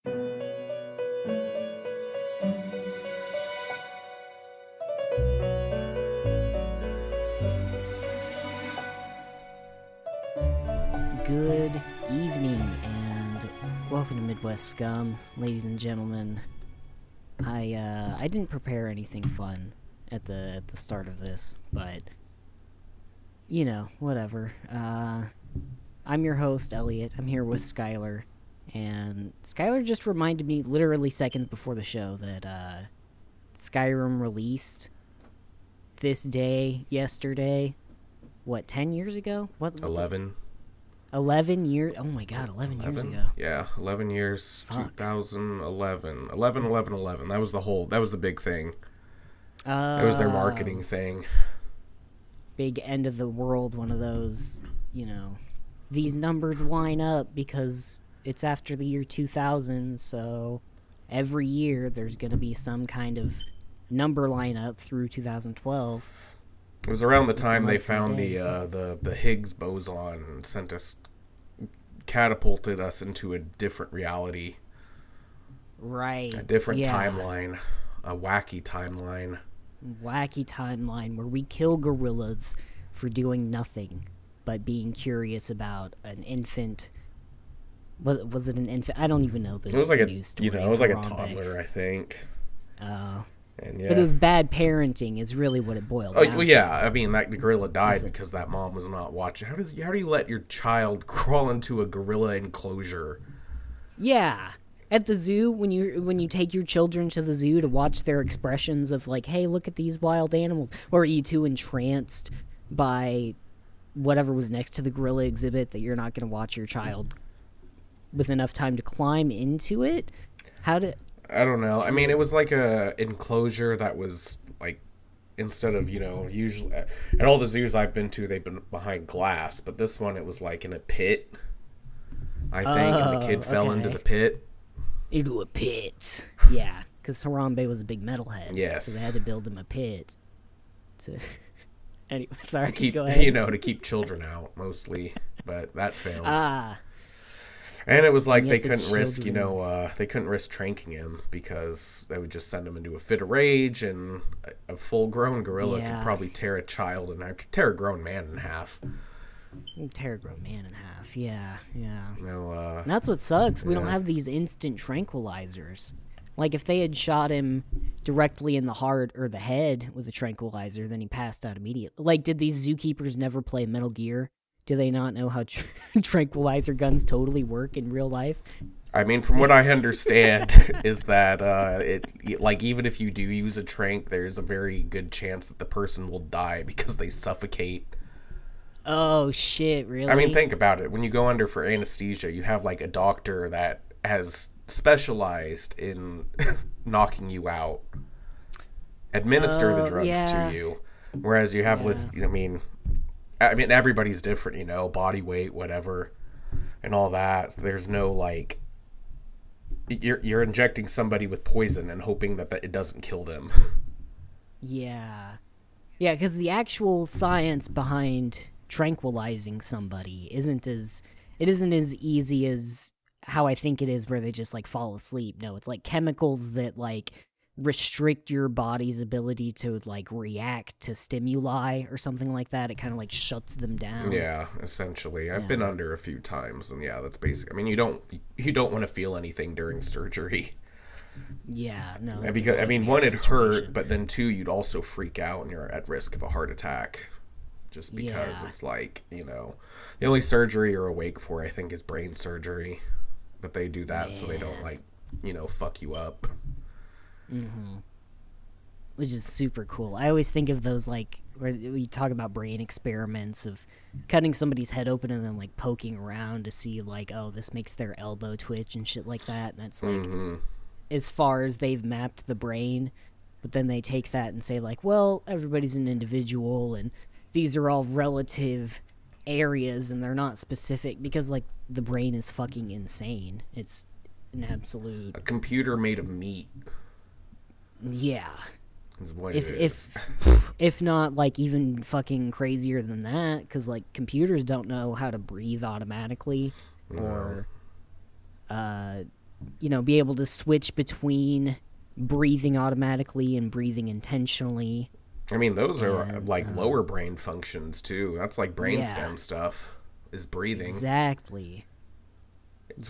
Good evening and welcome to Midwest Scum, ladies and gentlemen. I didn't prepare anything fun at the start of this, but you know, whatever. I'm your host, Elliot. I'm here with Skylar, and Skylar just reminded me literally seconds before the show that Skyrim released this day yesterday. What, 10 years ago? What? 11. 11 years? Oh my god, 11 years ago. Yeah, 11 years, Fuck. 2011. 11. That was the big thing. It was their marketing thing. Big end of the world, one of those, you know, these numbers line up because it's after the year 2000, so every year there's going to be some kind of number lineup through 2012. It was around the time they found the Higgs boson and catapulted us into a different reality. Right. A different timeline. A wacky timeline. Wacky timeline where we kill gorillas for doing nothing but being curious about an infant. Was it an infant? I don't even know the news story. It was like a toddler, I think. And yeah. But it was bad parenting is really what it boiled down to. Well, yeah, I mean, the gorilla died because that mom was not watching. How do you let your child crawl into a gorilla enclosure? Yeah. At the zoo, when you take your children to the zoo to watch their expressions of like, hey, look at these wild animals, or are you too entranced by whatever was next to the gorilla exhibit that you're not going to watch your child with enough time to climb into it? I don't know. I mean, it was like a enclosure that was like, instead of, usually at all the zoos I've been to, they've been behind glass, but this one, it was like in a pit, I think, and the kid fell into the pit. Into a pit. Yeah, because Harambe was a big metalhead. Yes. So they had to build him a pit to... Anyway, sorry, go ahead. To keep children out, mostly, but that failed. And it was like they couldn't risk, they couldn't risk tranking him because they would just send him into a fit of rage, and a full-grown gorilla could probably tear a child in half, could tear a grown man in half. Tear a grown man in half, yeah. That's what sucks. We don't have these instant tranquilizers. Like, if they had shot him directly in the heart or the head with a tranquilizer, then he passed out immediately. Like, did these zookeepers never play Metal Gear? Do they not know how tranquilizer guns totally work in real life? I mean, from what I understand, is that even if you do use a tranq, there's a very good chance that the person will die because they suffocate. Oh, shit, really? I mean, think about it. When you go under for anesthesia, you have, like, a doctor that has specialized in knocking you out, administer the drugs to you, whereas you have, I mean, everybody's different, body weight, whatever, and all that. So there's no, like, you're injecting somebody with poison and hoping that it doesn't kill them. Yeah, because the actual science behind tranquilizing somebody isn't as easy as how I think it is, where they just, like, fall asleep. No, it's, like, chemicals that, like, restrict your body's ability to, like, react to stimuli or something like that. It kind of, like, shuts them down. Yeah, essentially. I've been under a few times, and yeah, that's basic. I mean, you don't want to feel anything during surgery. Yeah, no. Because, I mean, one, it hurt, but then two, you'd also freak out and you're at risk of a heart attack. Just because it's like, the only surgery you're awake for, I think, is brain surgery. But they do that so they don't, like, fuck you up. Mm-hmm. Which is super cool. I always think of those, like, where we talk about brain experiments of cutting somebody's head open and then, like, poking around to see, like, oh, this makes their elbow twitch and shit like that. And that's, like, as far as they've mapped the brain. But then they take that and say, like, well, everybody's an individual and these are all relative areas and they're not specific because, like, the brain is fucking insane. It's an absolute... A computer made of meat. Yeah. Is what it is. If not, like, even fucking crazier than that, because, like, computers don't know how to breathe automatically or be able to switch between breathing automatically and breathing intentionally. I mean, those are like lower brain functions too. That's like brainstem stuff, is breathing. Exactly.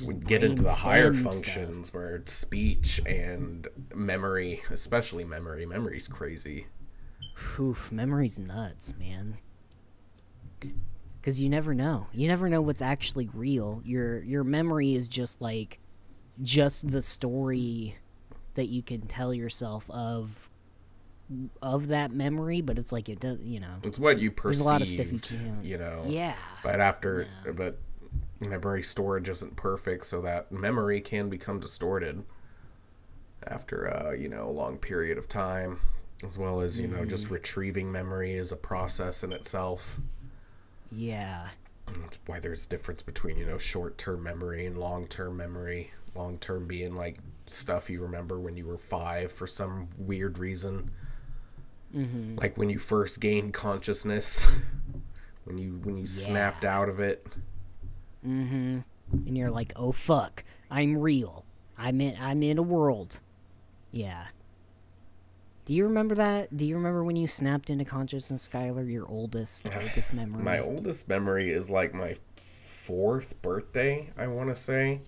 We get into the higher functions where it's speech and memory, especially memory. Memory's crazy. Oof, memory's nuts, man. Because you never know. You never know what's actually real. Your memory is just the story that you can tell yourself of that memory, but it's like it does, It's what you perceived, there's a lot of stuff you can't. Yeah. But memory storage isn't perfect, so that memory can become distorted after a long period of time, as well as just retrieving memory is a process in itself. Yeah. That's why there's a difference between short-term memory and long-term memory. Long-term being like stuff you remember when you were 5 for some weird reason, like when you first gained consciousness, when you snapped out of it. And you're like, oh fuck, I'm real. I'm in a world. Yeah. Do you remember that? Do you remember when you snapped into consciousness, Skylar? Your oldest memory? My oldest memory is like my 4th birthday, I want to say.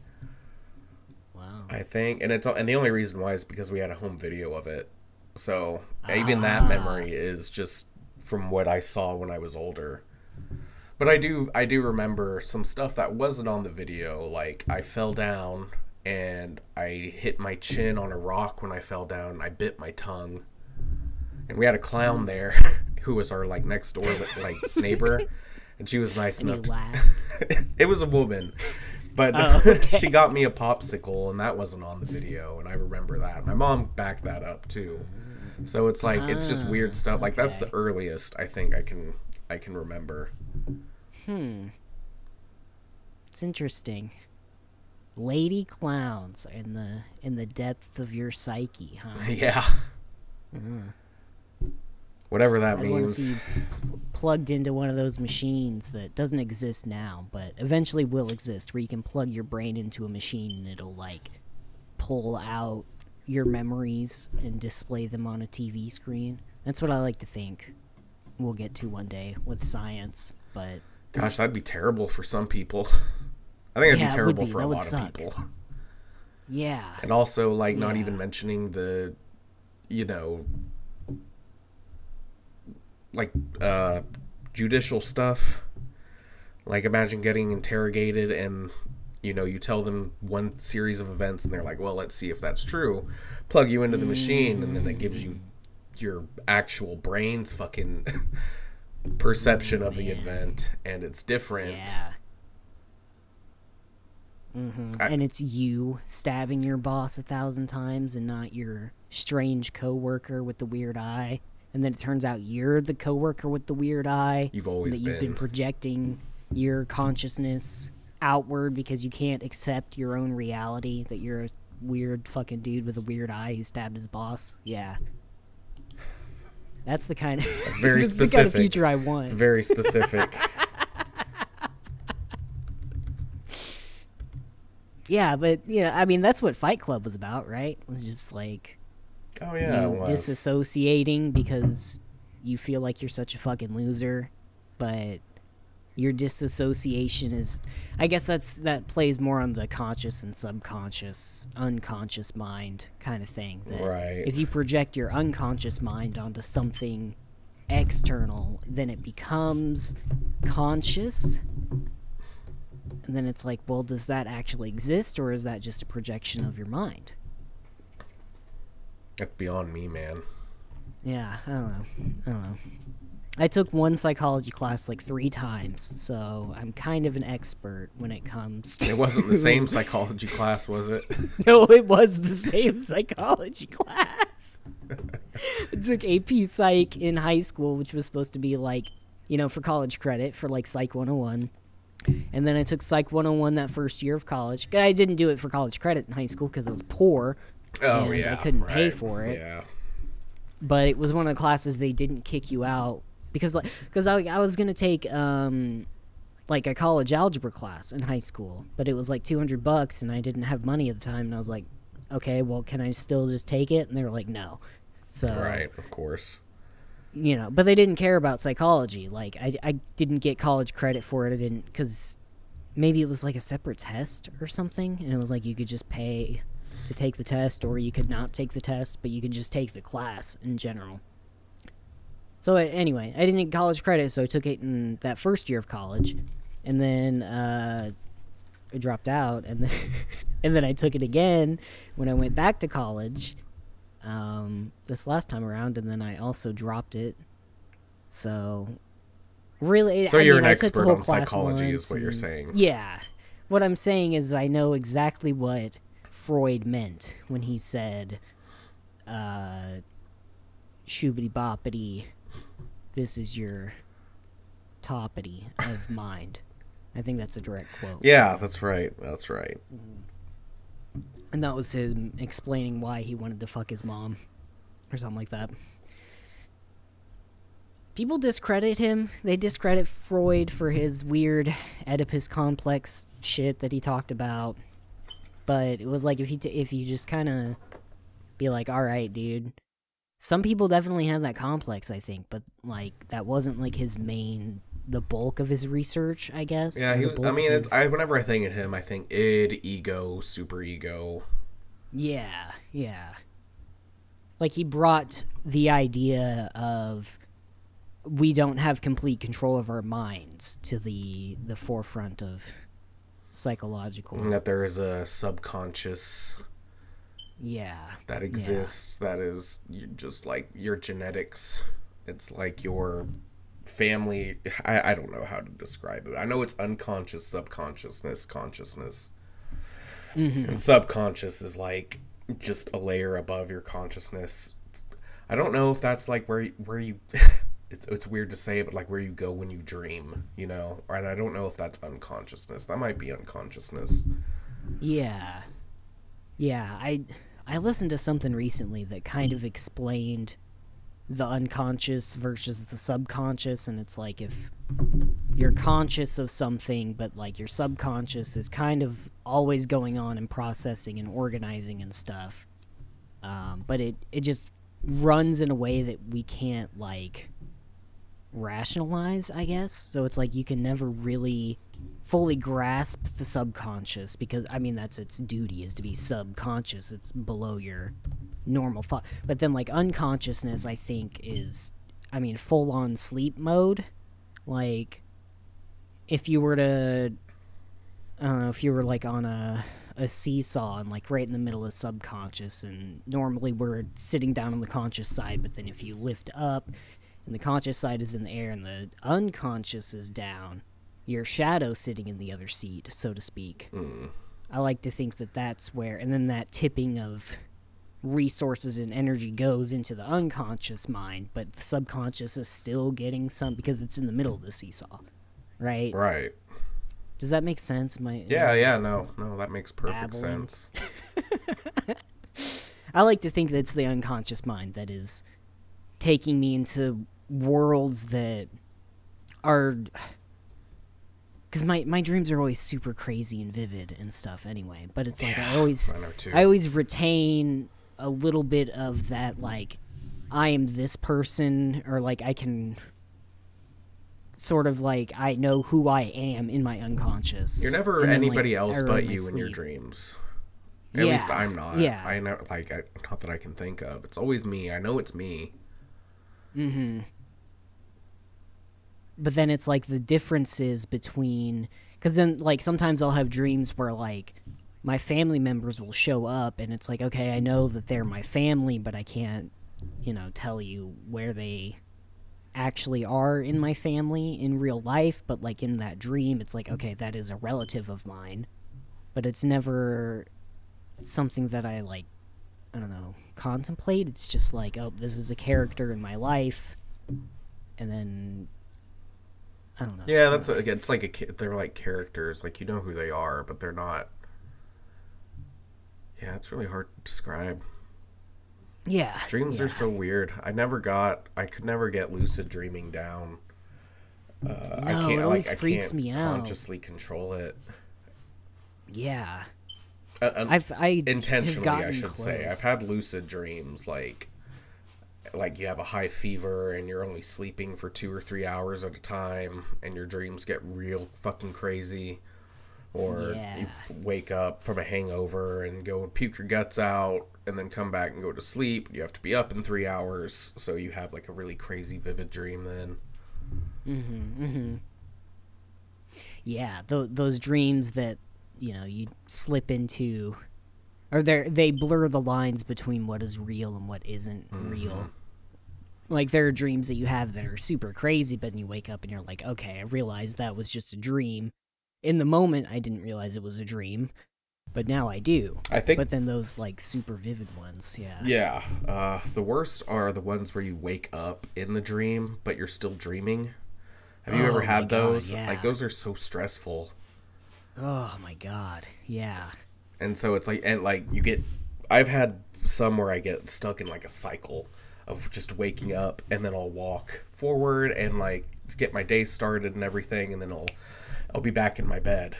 Wow. I think, and the only reason why is because we had a home video of it. So even that memory is just from what I saw when I was older. But I do remember some stuff that wasn't on the video. Like I fell down and I hit my chin on a rock when I fell down. And I bit my tongue, and we had a clown there who was our next door neighbor, and she was nice enough. It was a woman. But she got me a popsicle, and that wasn't on the video, and I remember that. My mom backed that up too. So it's it's just weird stuff. Like that's the earliest I think I can remember. It's interesting. Lady clowns in the depth of your psyche, huh? Yeah. Whatever that means. I want to see you plugged into one of those machines that doesn't exist now, but eventually will exist, where you can plug your brain into a machine and it'll pull out your memories and display them on a TV screen. That's what I like to think we'll get to one day with science, but gosh, that'd be terrible for some people. I think it'd be terrible for a lot of people. Yeah. And also not even mentioning the judicial stuff. Like imagine getting interrogated and you tell them one series of events and they're like, well, let's see if that's true. Plug you into the machine and then it gives you your actual brain's fucking perception of the event, and it's different. Yeah. And it's you stabbing your boss 1,000 times and not your strange coworker with the weird eye. And then it turns out you're the coworker with the weird eye. You've always been. You've been projecting your consciousness outward because you can't accept your own reality, that you're a weird fucking dude with a weird eye who stabbed his boss. Yeah. That's the kind of that's very specific. The kind of future I want. It's very specific. Yeah, but I mean that's what Fight Club was about, right? It was just oh yeah, it was. disassociating because you feel like you're such a fucking loser, but your disassociation is, I guess that plays more on the conscious and subconscious, unconscious mind kind of thing. That right. If you project your unconscious mind onto something external, then it becomes conscious. And then it's like, well, does that actually exist, or is that just a projection of your mind? That's beyond me, man. Yeah, I don't know. I took one psychology class 3 times, so I'm kind of an expert when it comes to... It wasn't the same psychology class, was it? No, it was the same psychology class. I took AP Psych in high school, which was supposed to be for college credit, for Psych 101. And then I took Psych 101 that first year of college. I didn't do it for college credit in high school because I was poor. Oh, and yeah. I couldn't pay for it. Yeah. But it was one of the classes they didn't kick you out because I was going to take like a college algebra class in high school, but it was like $200 and I didn't have money at the time, and I was like, okay, well, can I still just take it? And they were like, no. So right, of course. But they didn't care about psychology. Like, I didn't get college credit for it. I didn't, because maybe it was like a separate test or something, and it was like you could just pay to take the test, or you could not take the test, but you could just take the class in general. So anyway, I didn't get college credit, so I took it in that first year of college, and then I dropped out, and then and then I took it again when I went back to college this last time around, and then I also dropped it. So really, so you're an expert on psychology, is what you're saying. Yeah, what I'm saying is I know exactly what Freud meant when he said, "Shoobity boppity, this is your toppity of mind." I think that's a direct quote. Yeah, that's right. That's right. And that was him explaining why he wanted to fuck his mom, or something like that. People discredit him. They discredit Freud for his weird Oedipus complex shit that he talked about. But it was like, if you just kind of be like, all right, dude. Some people definitely have that complex, I think, but like that wasn't like the bulk of his research, I guess. Yeah, whenever I think of him, I think id, ego, superego. Yeah. Like he brought the idea of we don't have complete control of our minds to the forefront of psychological. And that there is a subconscious. Yeah. That exists. Yeah. That is just like your genetics. It's like your family. I don't know how to describe it. I know it's unconscious, subconsciousness, consciousness. Mm-hmm. And subconscious is like just a layer above your consciousness. I don't know if that's like where you it's weird to say, but like where you go when you dream, you know? And I don't know if that's unconsciousness. That might be unconsciousness. Yeah. Yeah, I listened to something recently that kind of explained the unconscious versus the subconscious, and it's like if you're conscious of something, but like your subconscious is kind of always going on and processing and organizing and stuff, but it just runs in a way that we can't like rationalize, I guess. So it's like you can never really fully grasp the subconscious, because I mean that's its duty, is to be subconscious. It's below your normal thought. But then like unconsciousness, I think, is, I mean, full on sleep mode. Like if you were to, I don't know, if you were like on a seesaw and like right in the middle of subconscious, and normally we're sitting down on the conscious side, but then if you lift up and the conscious side is in the air and the unconscious is down, your shadow sitting in the other seat, so to speak. I like to think that that's where, and then that tipping of resources and energy goes into the unconscious mind, but the subconscious is still getting some, because it's in the middle of the seesaw, right? Right. Does that make sense? No, that makes perfect sense. I like to think that it's the unconscious mind that is taking me into worlds that are, because my dreams are always super crazy and vivid and stuff anyway, but it's like I always retain a little bit of that, like I am this person, or like I can sort of like I know who I am in my unconscious. You're never anybody else but you in your dreams. At least I'm not. Yeah. I know, like, not that I can think of. It's always me. I know it's me. Mm-hmm. But then it's like the differences between, because then like sometimes I'll have dreams where like my family members will show up, and it's like, okay, I know that they're my family, but I can't, tell you where they actually are in my family in real life. But like in that dream, it's like, okay, that is a relative of mine, but it's never something that I like, I don't know, contemplate. It's just like, oh, this is a character in my life, and then I don't know. Yeah, it's like they're like characters, like you know who they are, but they're not. Yeah, it's really hard to describe. Yeah. Dreams are so weird. I could never get lucid dreaming down. I No, can't it always I freaks can't me out. consciously control it. Yeah. I have intentionally, I gotten should say. close. I've had lucid dreams like you have a high fever and you're only sleeping for 2 or 3 hours at a time, and your dreams get real fucking crazy. Or Yeah. you wake up from a hangover and go and puke your guts out and then come back and go to sleep. You have to be up in 3 hours, so you have like a really crazy vivid dream then. Yeah, those dreams that, you slip into, or they blur the lines between what is real and what isn't real. Like, there are dreams that you have that are super crazy, but then you wake up and you're like, okay, I realized that was just a dream. In the moment, I didn't realize it was a dream, but now I do. I think. But then those, like, super vivid ones, yeah. Yeah. The worst are the ones where you wake up in the dream, but you're still dreaming. Have you ever had those? God, yeah. Like, those are so stressful. Oh my god, yeah. And so it's like, and like, I've had some where I get stuck in like a cycle of just waking up, and then I'll walk forward and like get my day started and everything, and then I'll be back in my bed.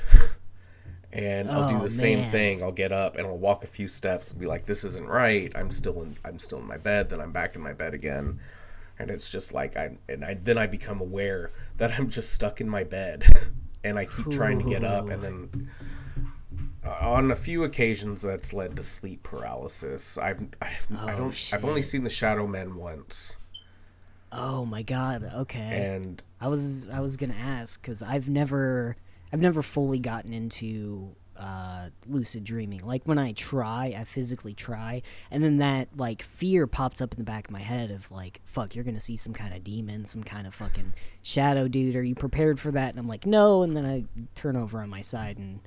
And I'll do the same thing. I'll get up and I'll walk a few steps and be like, this isn't right. I'm still in my bed. Then I'm back in my bed again. And it's just like, then I become aware that I'm just stuck in my bed. And I keep trying to get up. And then on a few occasions that's led to sleep paralysis. I've only seen the Shadow Men once. Oh my god, okay. And I was gonna ask, because I've never fully gotten into lucid dreaming. Like, when I physically try, and then that, like, fear pops up in the back of my head of, like, fuck, you're gonna see some kind of demon, some kind of fucking shadow dude, are you prepared for that? And I'm like, no, and then I turn over on my side and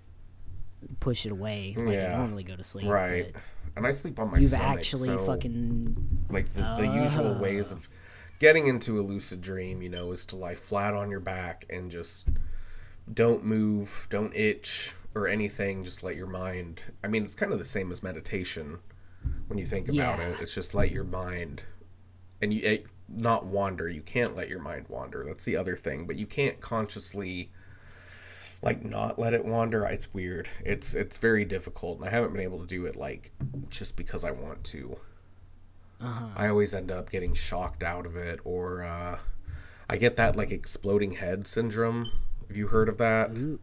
push it away, like I normally go to sleep. Right. And I sleep on my stomach, actually so, fucking... like, the usual ways of getting into a lucid dream, is to lie flat on your back and just don't move, don't itch or anything, just let your mind... I mean, it's kind of the same as meditation when you think about it. It's just let your mind... And not wander. You can't let your mind wander. That's the other thing. But you can't consciously, like, not let it wander. It's weird. It's very difficult. And I haven't been able to do it, like, just because I want to. I always end up getting shocked out of it. Or I get that, like, exploding head syndrome. Have you heard of that? Ooh,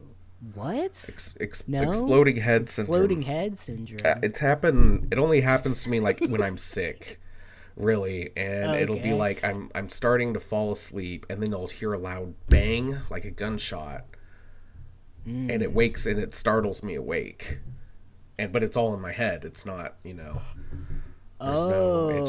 what? No? Exploding head syndrome. Exploding head syndrome. It only happens to me, like, when I'm sick. Really, and it'll be like I'm starting to fall asleep, and then I'll hear a loud bang, like a gunshot, and it startles me awake, but it's all in my head. It's not, it's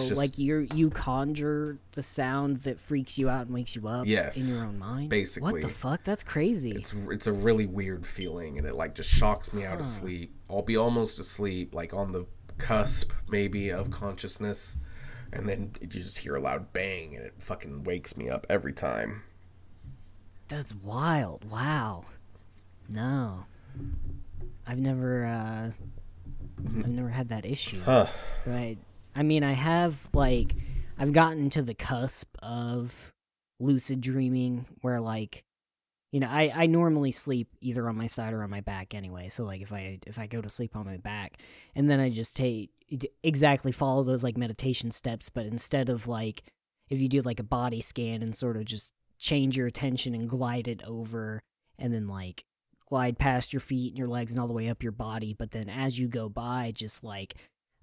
just, like you conjure the sound that freaks you out and wakes you up. Yes, in your own mind. Basically, what the fuck? That's crazy. It's a really weird feeling, and it like just shocks me out of sleep. I'll be almost asleep, like on the cusp maybe of consciousness. And then you just hear a loud bang, and it fucking wakes me up every time. That's wild. Wow. No. I've never had that issue. Huh. Right. I mean, I have, like, I've gotten to the cusp of lucid dreaming where, like, I normally sleep either on my side or on my back anyway. So, like, if I go to sleep on my back, and then I just exactly follow those, like, meditation steps, but instead of, like, if you do, like, a body scan and sort of just change your attention and glide it over, and then, like, glide past your feet and your legs and all the way up your body, but then as you go by, just, like,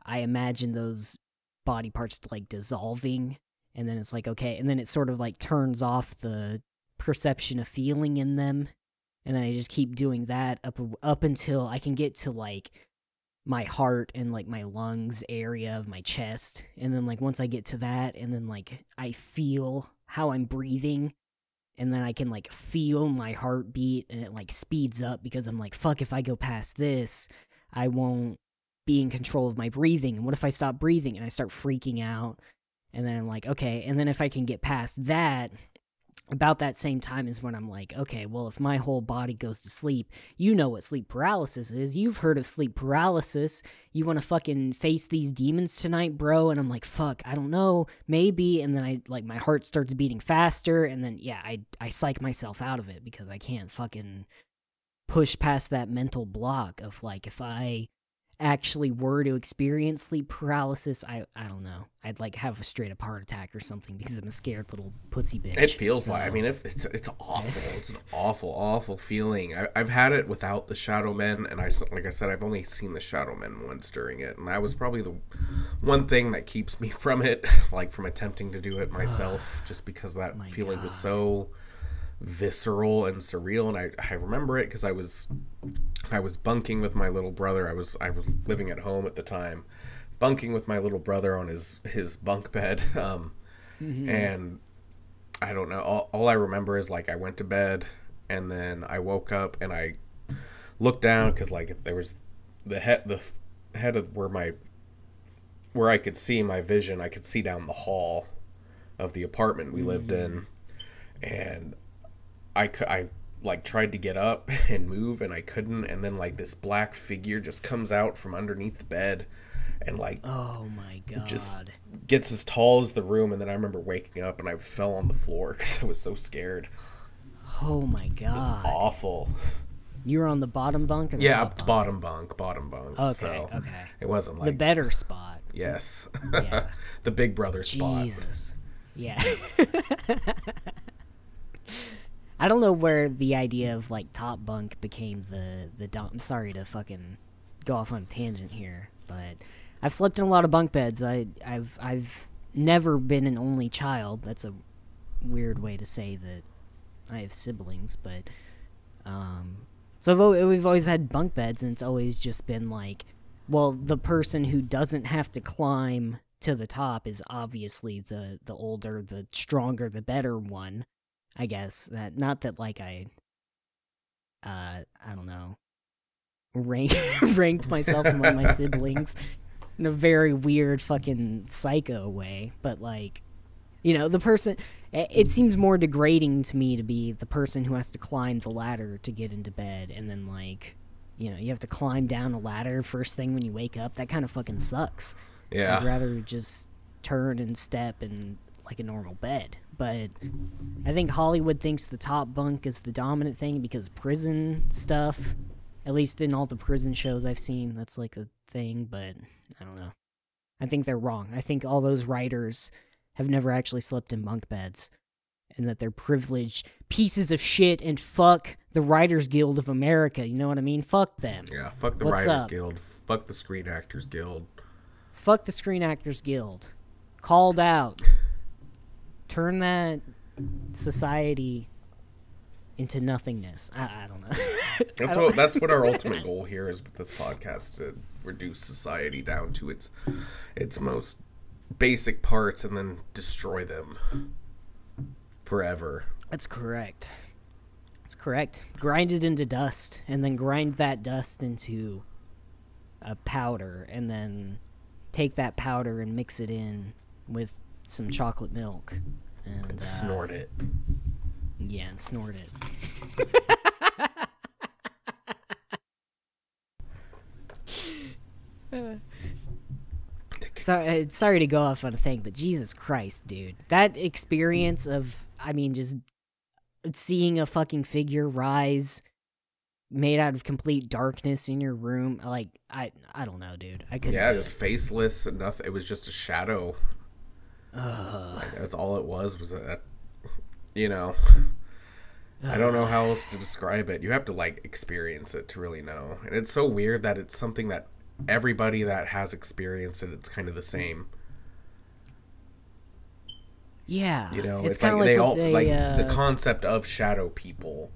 I imagine those body parts, like, dissolving, and then it's like, okay, and then it sort of, like, turns off the perception of feeling in them, and then I just keep doing that up until I can get to, like, my heart and, like, my lungs area of my chest, and then, like, once I get to that, and then, like, I feel how I'm breathing, and then I can, like, feel my heartbeat, and it, like, speeds up, because I'm like, fuck, if I go past this, I won't be in control of my breathing, and what if I stop breathing, and I start freaking out, and then I'm like, okay, and then if I can get past that, about that same time is when I'm like, okay, well, if my whole body goes to sleep, you know what sleep paralysis is. You've heard of sleep paralysis. You want to fucking face these demons tonight, bro? And I'm like, fuck, I don't know, maybe. And then my heart starts beating faster. And then, yeah, I psych myself out of it because I can't fucking push past that mental block of, like, if I actually were to experience sleep paralysis, I don't know, I'd like have a straight up heart attack or something because I'm a scared little pussy bitch. It feels like, I mean, if it's awful. It's an awful feeling. I've had it without the Shadow Men, and like I said, I've only seen the Shadow Men once during it, and that was probably the one thing that keeps me from it, like from attempting to do it myself, just because that feeling was so visceral and surreal. And I remember it because I was bunking with my little brother. I was living at home at the time, bunking with my little brother on his bunk bed, and I don't know, all I remember is, like, I went to bed and then I woke up and I looked down because, like, if there was the head of where I could see my vision, I could see down the hall of the apartment we lived in, and I like tried to get up and move and I couldn't, and then, like, this black figure just comes out from underneath the bed and, like, oh my god, just gets as tall as the room. And then I remember waking up and I fell on the floor because I was so scared. Oh my god, it was awful. You were on the bottom bunk or the top bottom bunk? Bottom bunk. Okay, so okay. It wasn't like the better spot. Yes. Yeah. The big brother spot. Jesus. Yeah. I don't know where the idea of, like, top bunk became the I'm sorry to fucking go off on a tangent here, but I've slept in a lot of bunk beds. I've never been an only child. That's a weird way to say that I have siblings, but so we've always had bunk beds, and it's always just been like, well, the person who doesn't have to climb to the top is obviously the older, the stronger, the better one, I guess. Not that, like, I don't know, ranked myself among my siblings in a very weird fucking psycho way, but, like, you know, the person, it seems more degrading to me to be the person who has to climb the ladder to get into bed, and then, like, you know, you have to climb down a ladder first thing when you wake up. That kind of fucking sucks. Yeah. I'd rather just turn and step in, like, a normal bed. But I think Hollywood thinks the top bunk is the dominant thing because prison stuff, at least in all the prison shows I've seen, that's, like, a thing, but I don't know. I think they're wrong. I think all those writers have never actually slept in bunk beds, and that they're privileged pieces of shit, and fuck the Writers Guild of America, you know what I mean? Fuck them. Yeah, fuck the Writers Guild. Fuck the Screen Actors Guild. Fuck the Screen Actors Guild. Called out. Turn that society into nothingness. I don't know. That's what our ultimate goal here is with this podcast, to reduce society down to its most basic parts and then destroy them forever. That's correct. That's correct. Grind it into dust, and then grind that dust into a powder, and then take that powder and mix it in with some chocolate milk. And snort it. Yeah, and snort it. Sorry to go off on a thing, but Jesus Christ, dude. That experience of, I mean, just seeing a fucking figure rise made out of complete darkness in your room, like, I don't know, dude. I couldn't. Yeah, just faceless and nothing. It was just a shadow. Like, that's all it was that, you know. I don't know how else to describe it. You have to, like, experience it to really know. And it's so weird that it's something that everybody that has experienced it, it's kind of the same. Yeah. You know, it's like they all, like, the concept of shadow people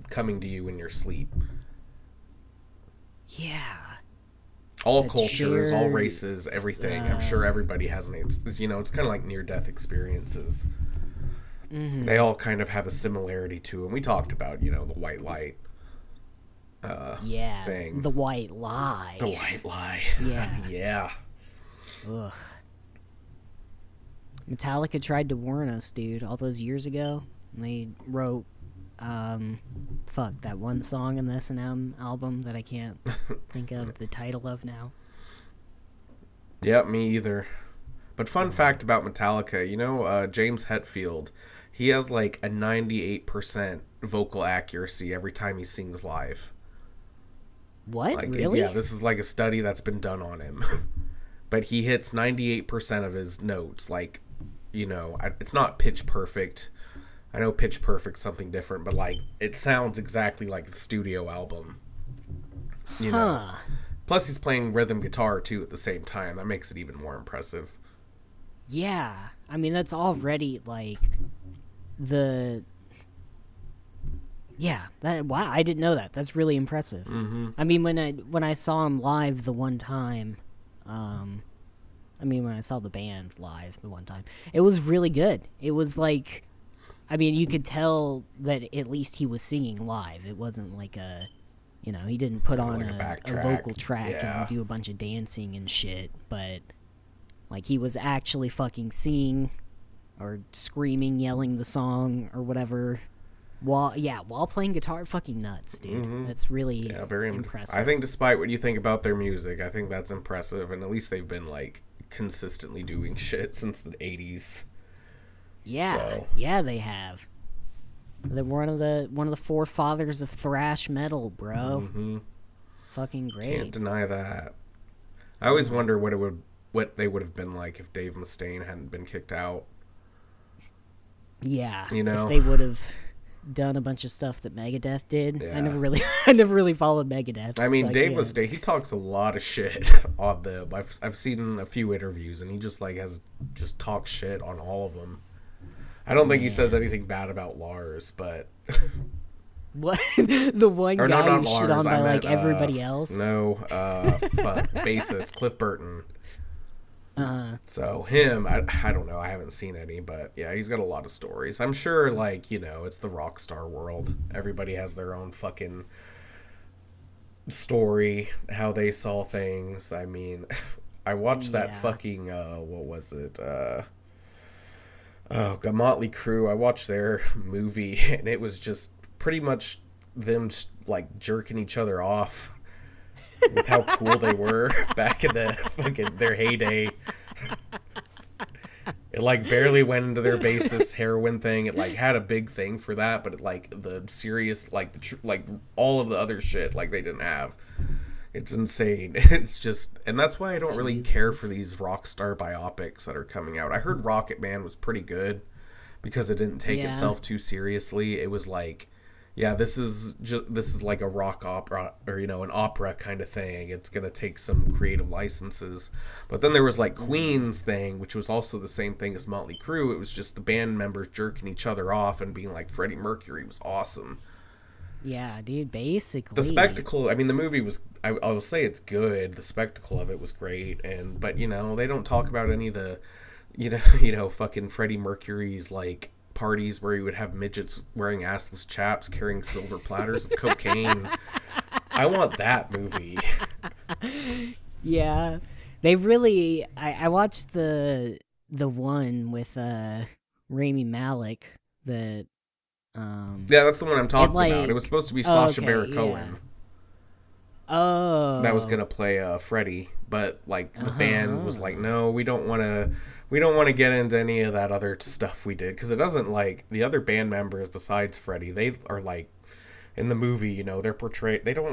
coming to you in your sleep. Yeah. All cultures, all races, everything. I'm sure everybody has it's you know, it's kind of like near-death experiences. Mm-hmm. They all kind of have a similarity to them. We talked about, you know, the white light thing. The white lie. The white lie. Yeah. Yeah. Ugh. Metallica tried to warn us, dude, all those years ago. And they wrote, that one song in the S&M album that I can't think of the title of now. Yeah, me either. But fun fact about Metallica, James Hetfield, he has like a 98% vocal accuracy every time he sings live. What? Like, really? Yeah, this is like a study that's been done on him. But he hits 98% of his notes. Like, it's not pitch perfect. I know pitch perfect's something different, but like it sounds exactly like the studio album. Plus he's playing rhythm guitar too at the same time. That makes it even more impressive. Yeah. I mean, that's already like wow, I didn't know that. That's really impressive. Mm-hmm. I mean, when I saw him live the one time, when I saw the band live the one time, it was really good. It was like, I mean, you could tell that at least he was singing live. It wasn't like he didn't put on like a vocal track and do a bunch of dancing and shit, but like he was actually fucking singing or screaming, yelling the song or whatever while playing guitar. Fucking nuts, dude. Mm-hmm. That's really very impressive. I think despite what you think about their music, I think that's impressive, and at least they've been like consistently doing shit since the 80s. Yeah, they have. They're one of the forefathers of thrash metal, bro. Mm-hmm. Fucking great. Can't deny that. I always wonder what they would have been like if Dave Mustaine hadn't been kicked out. Yeah, if they would have done a bunch of stuff that Megadeth did. Yeah. I never really followed Megadeth. I mean, Dave Mustaine, he talks a lot of shit on them. I've seen a few interviews, and he just talks shit on all of them. I don't think he says anything bad about Lars, but what the one guy not who Lars, shit on by meant, everybody else? No, bassist Cliff Burton. So him, I don't know. I haven't seen any, but yeah, he's got a lot of stories. I'm sure, like, it's the rockstar world. Everybody has their own fucking story, how they saw things. I mean, I watched that fucking, what was it? Motley Crue. I watched their movie, and it was just pretty much them just, like, jerking each other off. With how cool they were back in the fucking their heyday. It like barely went into their bassist heroin thing. It like had a big thing for that, but it, like the serious like all of the other shit like they didn't have. It's insane. It's just, and that's why I don't really care for these rockstar biopics that are coming out. I heard Rocket Man was pretty good because it didn't take itself too seriously. It was like, yeah, this is like a rock opera or an opera kind of thing. It's gonna take some creative licenses. But then there was like Queen's thing, which was also the same thing as Motley Crue. It was just the band members jerking each other off and being like Freddie Mercury was awesome. Yeah, dude, basically. The spectacle, I mean, the movie was, I will say it's good. The spectacle of it was great. But they don't talk about any of the, fucking Freddie Mercury's like parties where he would have midgets wearing assless chaps carrying silver platters of cocaine. I want that movie. Yeah, they really. I watched the one with Rami Malek. Yeah, that's the one I'm talking about. It was supposed to be Sacha Baron Cohen. Yeah. Oh, that was gonna play Freddie, but like the band was like, no, we don't want to get into any of that other stuff we did, because it doesn't, like, the other band members besides Freddie, they are like in the movie, they're portrayed, they don't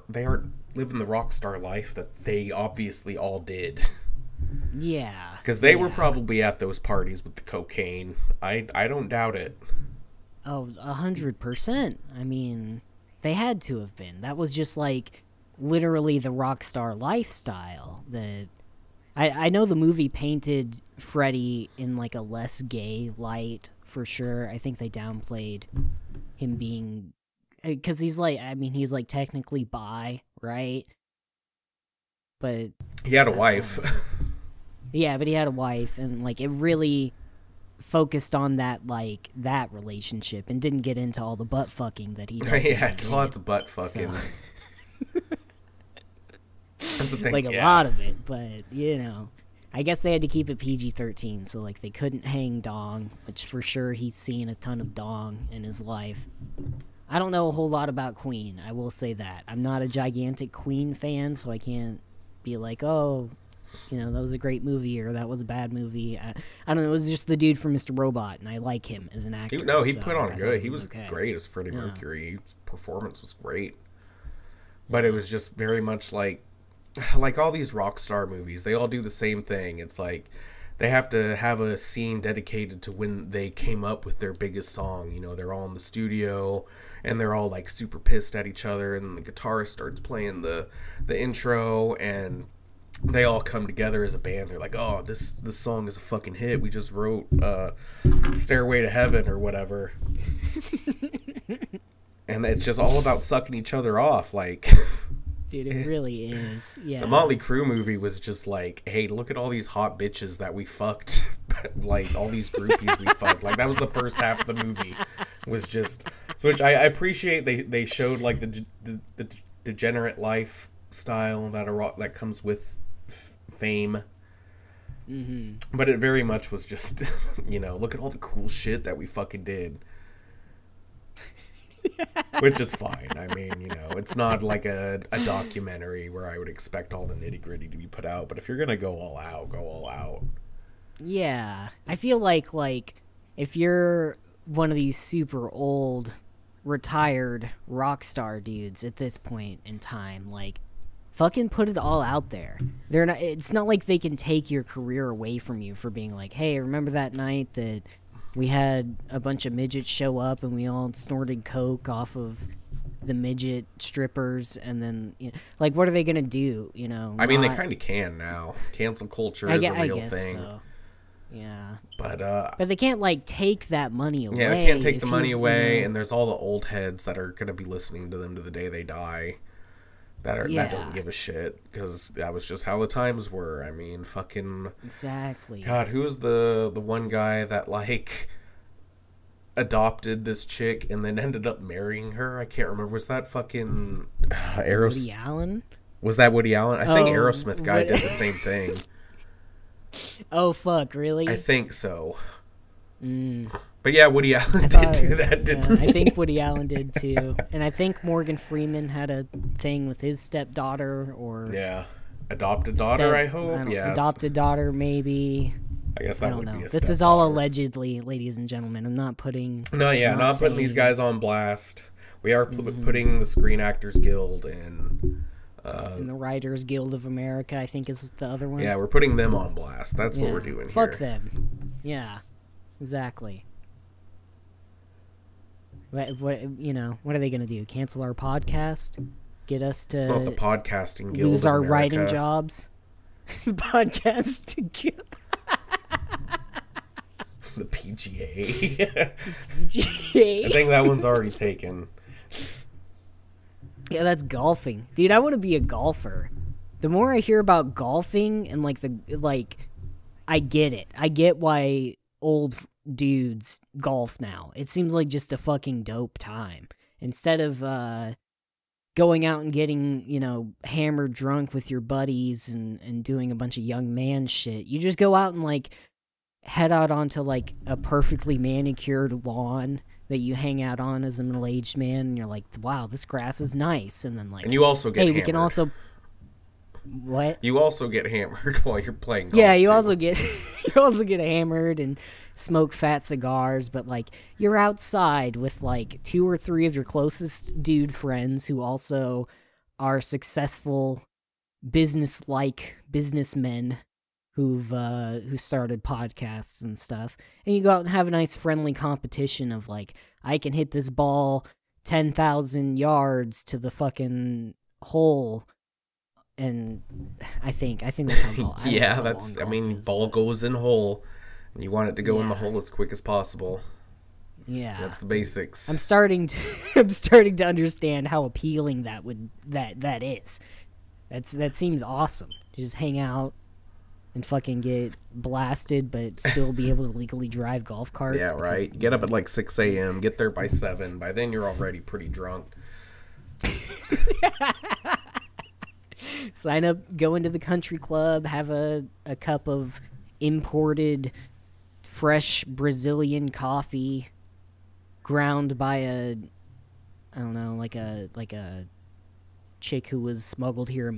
they aren't living the rock star life that they obviously all did. Yeah, because they were probably at those parties with the cocaine. I don't doubt it. Oh, 100%. I mean, they had to have been. That was just like literally the rock star lifestyle. That I know the movie painted Freddie in like a less gay light for sure. I think they downplayed him being, because he's like technically bi, right? But he had a wife. Yeah, but he had a wife, and like it really focused on that relationship and didn't get into all the butt fucking that he did. Yeah, it's lots of butt fucking. So. That's the thing. Like a lot of it, but I guess they had to keep it PG-13, so like they couldn't hang dong, which for sure he's seen a ton of dong in his life. I don't know a whole lot about Queen, I will say that. I'm not a gigantic Queen fan, so I can't be like, oh, you know, that was a great movie or that was a bad movie. I don't know, it was just the dude from Mr. Robot, and I like him as an actor. He put on good. He was great as Freddie Mercury. His performance was great. But it was just very much like all these rock star movies, they all do the same thing. It's like they have to have a scene dedicated to when they came up with their biggest song. You know, they're all in the studio and they're all like super pissed at each other, and the guitarist starts playing the intro, and they all come together as a band. They're like, oh, this song is a fucking hit. We just wrote Stairway to Heaven or whatever. And it's just all about sucking each other off. Like, dude, it really is. Yeah. The Motley Crue movie was just like, hey, look at all these hot bitches that we fucked. Like, all these groupies we fucked. Like, that was the first half of the movie. Was just, which I appreciate. They showed like the degenerate lifestyle that comes with fame. Mm-hmm. But it very much was just, you know, look at all the cool shit that we fucking did. Which is fine. I mean, you know, it's not like a documentary where I would expect all the nitty gritty to be put out. But if you're gonna go all out, go all out. Yeah, I feel like if you're one of these super old, retired rock star dudes at this point in time, like, fucking put it all out there. It's not like they can take your career away from you for being like, hey, remember that night that we had a bunch of midgets show up and we all snorted coke off of the midget strippers, and then, you know, like, what are they gonna do? You know, I mean, they kind of can now. Cancel culture is a real thing. So. Yeah, but they can't like take that money away. Yeah, they can't take the money away, and there's all the old heads that are gonna be listening to them to the day they die. That don't give a shit, because that was just how the times were. I mean, fucking exactly. God, who was the one guy that like adopted this chick and then ended up marrying her? I can't remember. Was that fucking Woody Allen? Was that Woody Allen? I think Aerosmith guy did the same thing. Oh fuck! Really? I think so. But yeah, Woody Allen did do that, didn't he? I think Woody Allen did too, and I think Morgan Freeman had a thing with his stepdaughter, or adopted daughter. I hope, adopted daughter, maybe. I guess that would be a This is all allegedly, ladies and gentlemen. I'm not putting. Not putting these guys on blast. We are putting the Screen Actors Guild and the Writers Guild of America, I think, is the other one. Yeah, we're putting them on blast. That's what we're doing here. Fuck them. Yeah, exactly. What are they gonna do? Cancel our podcast? Get us to? It's not the Podcasting Guild lose of our America. writing jobs. Podcasting Guild. The PGA. PGA. I think that one's already taken. Yeah, that's golfing. Dude, I want to be a golfer. The more I hear about golfing and I get it. I get why old dudes golf now. It seems like just a fucking dope time. Instead of going out and getting, hammered drunk with your buddies and doing a bunch of young man shit, you just go out and head out onto a perfectly manicured lawn that you hang out on as a middle-aged man, and you're like, wow, this grass is nice. And then and you also get hammered. We can also what? You also get hammered while you're playing golf. Yeah, you also get hammered and smoke fat cigars, but you're outside with 2 or 3 of your closest dude friends who also are successful businessmen who started podcasts and stuff, and you go out and have a nice friendly competition of I can hit this ball 10,000 yards to the fucking hole, and I think that's how golf. Yeah, ball goes in hole, and you want it to go in the hole as quick as possible. Yeah, that's the basics. I'm starting to understand how appealing that is. That seems awesome. You just hang out and fucking get blasted, but still be able to legally drive golf carts. Yeah, right. Get up at 6 a.m., get there by 7. By then, you're already pretty drunk. Sign up, go into the country club, have a cup of imported fresh Brazilian coffee ground by a, I don't know, like a chick who was smuggled here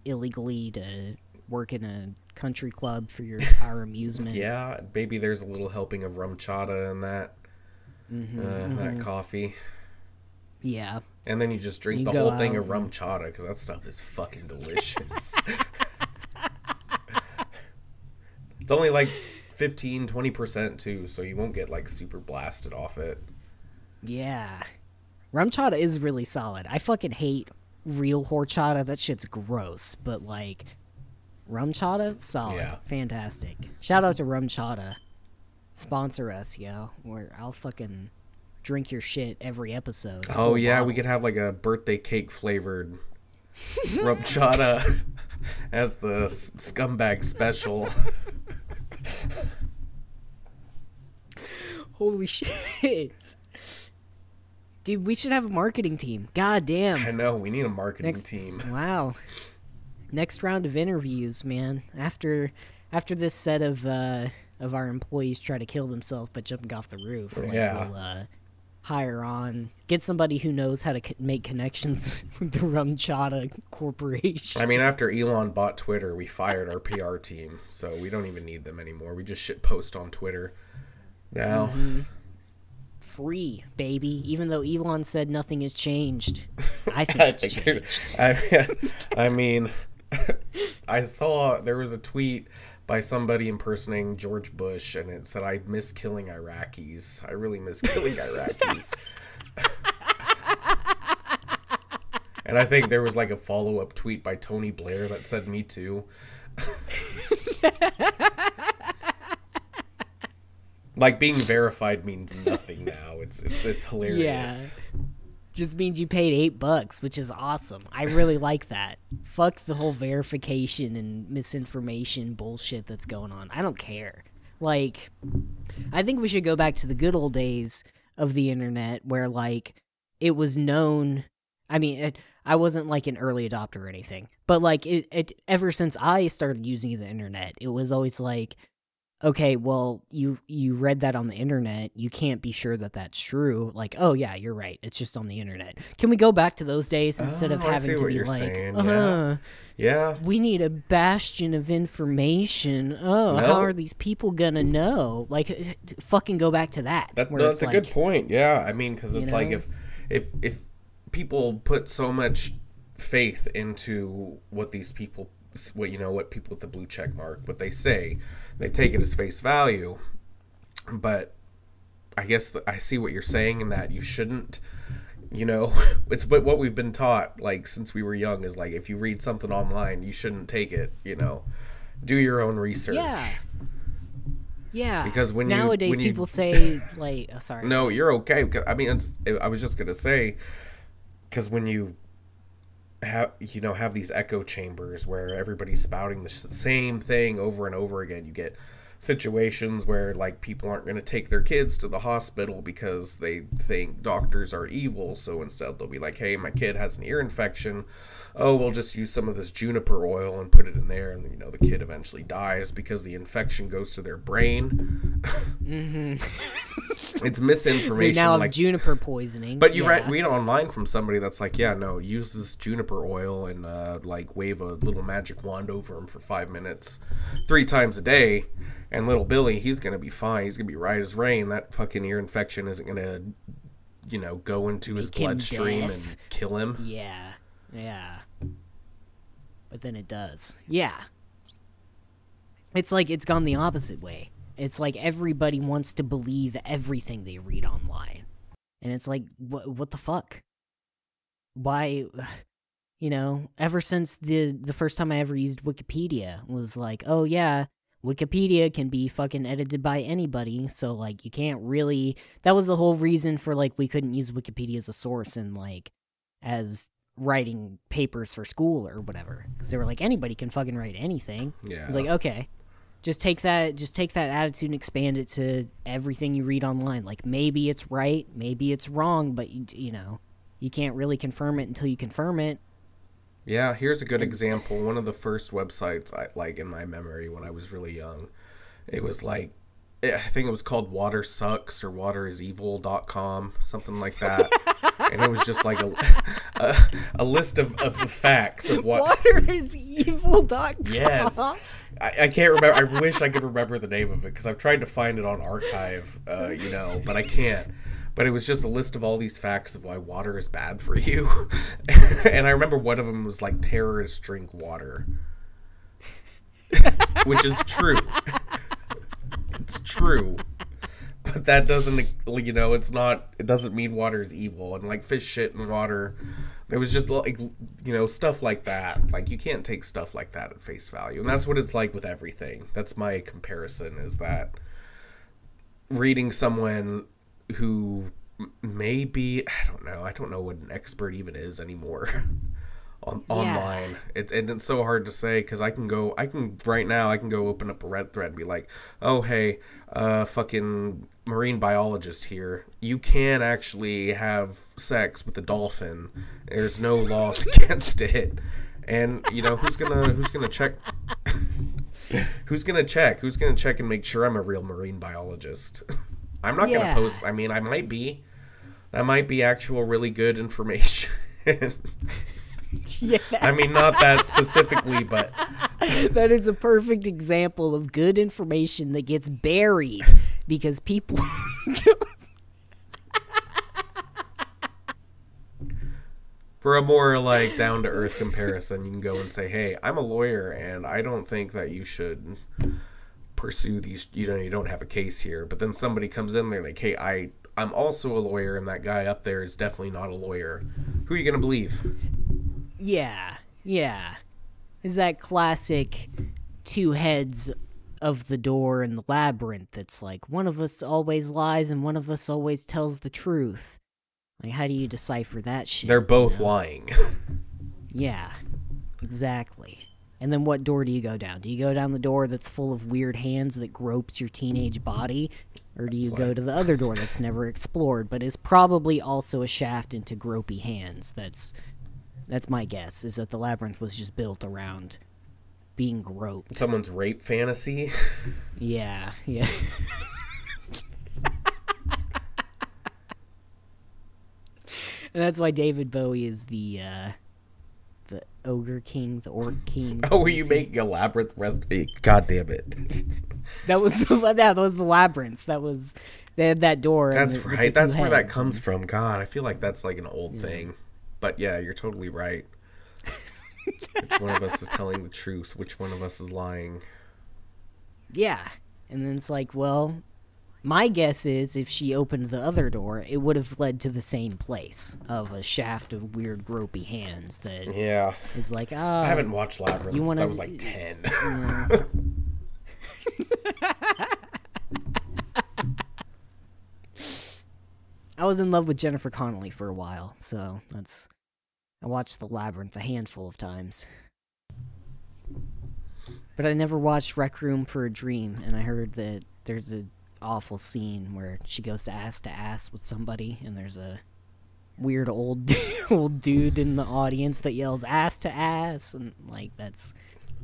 illegally to work in a country club for our amusement. Yeah, maybe there's a little helping of rum chata in that. That coffee. Yeah. And then you just drink the whole thing of rum chata, because that stuff is fucking delicious. It's only like 15-20% too, so you won't get like super blasted off it. Yeah. Rum chata is really solid. I fucking hate real horchata. That shit's gross. But like, rum chata, solid. Yeah. Fantastic. Shout out to rum chata. Sponsor us, yo. Where I'll fucking drink your shit every episode. Oh yeah, bottle. We could have like a birthday cake flavored rum chata as the scumbag special. Holy shit. Dude, we should have a marketing team. God damn. I know, we need a marketing team. Wow. Next round of interviews, man. After this set of our employees try to kill themselves by jumping off the roof, we'll get somebody who knows how to make connections with the Rum Chata Corporation. I mean, after Elon bought Twitter, we fired our PR team, so we don't even need them anymore. We just shit post on Twitter now. Mm-hmm. Free, baby. Even though Elon said nothing has changed, I think it's changed. I mean, I saw there was a tweet by somebody impersonating George Bush, and it said, "I miss killing Iraqis. I really miss killing Iraqis." And I think there was like a follow-up tweet by Tony Blair that said, "Me too." Like, being verified means nothing now. It's hilarious. Yeah. Just means you paid $8, which is awesome. I really like that. Fuck the whole verification and misinformation bullshit that's going on. I don't care. Like, I think we should go back to the good old days of the internet where, like, it was known. I mean, I wasn't, like, an early adopter or anything. But, like, ever since I started using the internet, it was always like, okay, well, you read that on the internet. You can't be sure that that's true. Like, oh, yeah, you're right. It's just on the internet. Can we go back to those days instead of having to be like, yeah, we need a bastion of information. Oh, no. How are these people going to know? Like, fucking go back to that. That's a good point. Yeah, I mean, because it's like if people put so much faith into what these people, what people with the blue check mark, what they say, they take it as face value. But I guess I see what you're saying in that you shouldn't, it's what we've been taught, like, since we were young, is like, if you read something online, you shouldn't take it, do your own research. Yeah. Because nowadays people say, like, sorry. No, you're okay. I mean, I was just going to say, because when you have these echo chambers where everybody's spouting the same thing over and over again, you get situations where, like, people aren't going to take their kids to the hospital because they think doctors are evil. So instead they'll be like, hey, my kid has an ear infection. Oh, we'll just use some of this juniper oil and put it in there. And, the kid eventually dies because the infection goes to their brain. Mm-hmm. It's misinformation. They now have juniper poisoning. But you read online from somebody that's like, yeah, no, use this juniper oil and, wave a little magic wand over him for 5 minutes 3 times a day. And little Billy, he's going to be fine. He's going to be right as rain. That fucking ear infection isn't going to, go into his bloodstream and kill him. Yeah. But then it does. Yeah. It's like it's gone the opposite way. It's like everybody wants to believe everything they read online. And it's like, what the fuck? Why, ever since the first time I ever used Wikipedia was like, oh yeah, Wikipedia can be fucking edited by anybody, so, like, you can't really... That was the whole reason for, like, we couldn't use Wikipedia as a source and, like, as writing papers for school or whatever. Because they were like, anybody can fucking write anything. Yeah. It's like, okay, just take that attitude and expand it to everything you read online. Like, maybe it's right, maybe it's wrong, but, you can't really confirm it until you confirm it. Yeah, here's a good example. One of the first websites I like in my memory when I was really young. It was like I think it was called Water Sucks or waterisevil.com, something like that. And it was just like a list of facts of what waterisevil.com. Yes. I can't remember. I wish I could remember the name of it because I've tried to find it on archive, but I can't. But it was just a list of all these facts of why water is bad for you. And I remember one of them was like terrorists drink water. Which is true. It's true. But that doesn't, it doesn't mean water is evil. And like fish shit in water. There was just like, stuff like that. Like you can't take stuff like that at face value. And that's what it's like with everything. That's my comparison, is that reading someone who may be, I don't know what an expert even is anymore online. It's so hard to say because right now I can go open up a Reddit thread and be like, oh hey, fucking marine biologist here, you can actually have sex with a dolphin, there's no laws against it. And who's gonna check who's gonna check and make sure I'm a real marine biologist? I'm not gonna post. I mean, I might be. That might be actual really good information. Yeah. I mean, not that specifically, but that is a perfect example of good information that gets buried because people. For a more like down to earth comparison, you can go and say, "Hey, I'm a lawyer, and I don't think that you should pursue these, you don't have a case here." But then somebody comes in there like, hey, I'm also a lawyer, and that guy up there is definitely not a lawyer. Who are you gonna believe? Yeah is that classic two heads of the door in the labyrinth. It's like one of us always lies and one of us always tells the truth. Like, how do you decipher that shit? They're both lying. Yeah, exactly. And then what door do you go down? Do you go down the door that's full of weird hands that gropes your teenage body? Or do you go to the other door that's never explored, but is probably also a shaft into gropey hands? That's my guess, is that the labyrinth was just built around being groped. Someone's rape fantasy? Yeah. And that's why David Bowie is the ogre king, the orc king. Oh, were you making a labyrinth God damn it. That was the labyrinth. They had that door. That's right. That's where that comes from. God, I feel like that's like an old thing. But yeah, you're totally right. Which one of us is telling the truth? Which one of us is lying? Yeah. And then it's like, well, my guess is if she opened the other door, it would have led to the same place of a shaft of weird gropey hands that is like, I haven't watched Labyrinth since I was like 10. I was in love with Jennifer Connelly for a while, so I watched The Labyrinth a handful of times. But I never watched Rec Room for a Dream, and I heard that there's a awful scene where she goes to ass with somebody, and there's a weird old dude in the audience that yells ass to ass, and like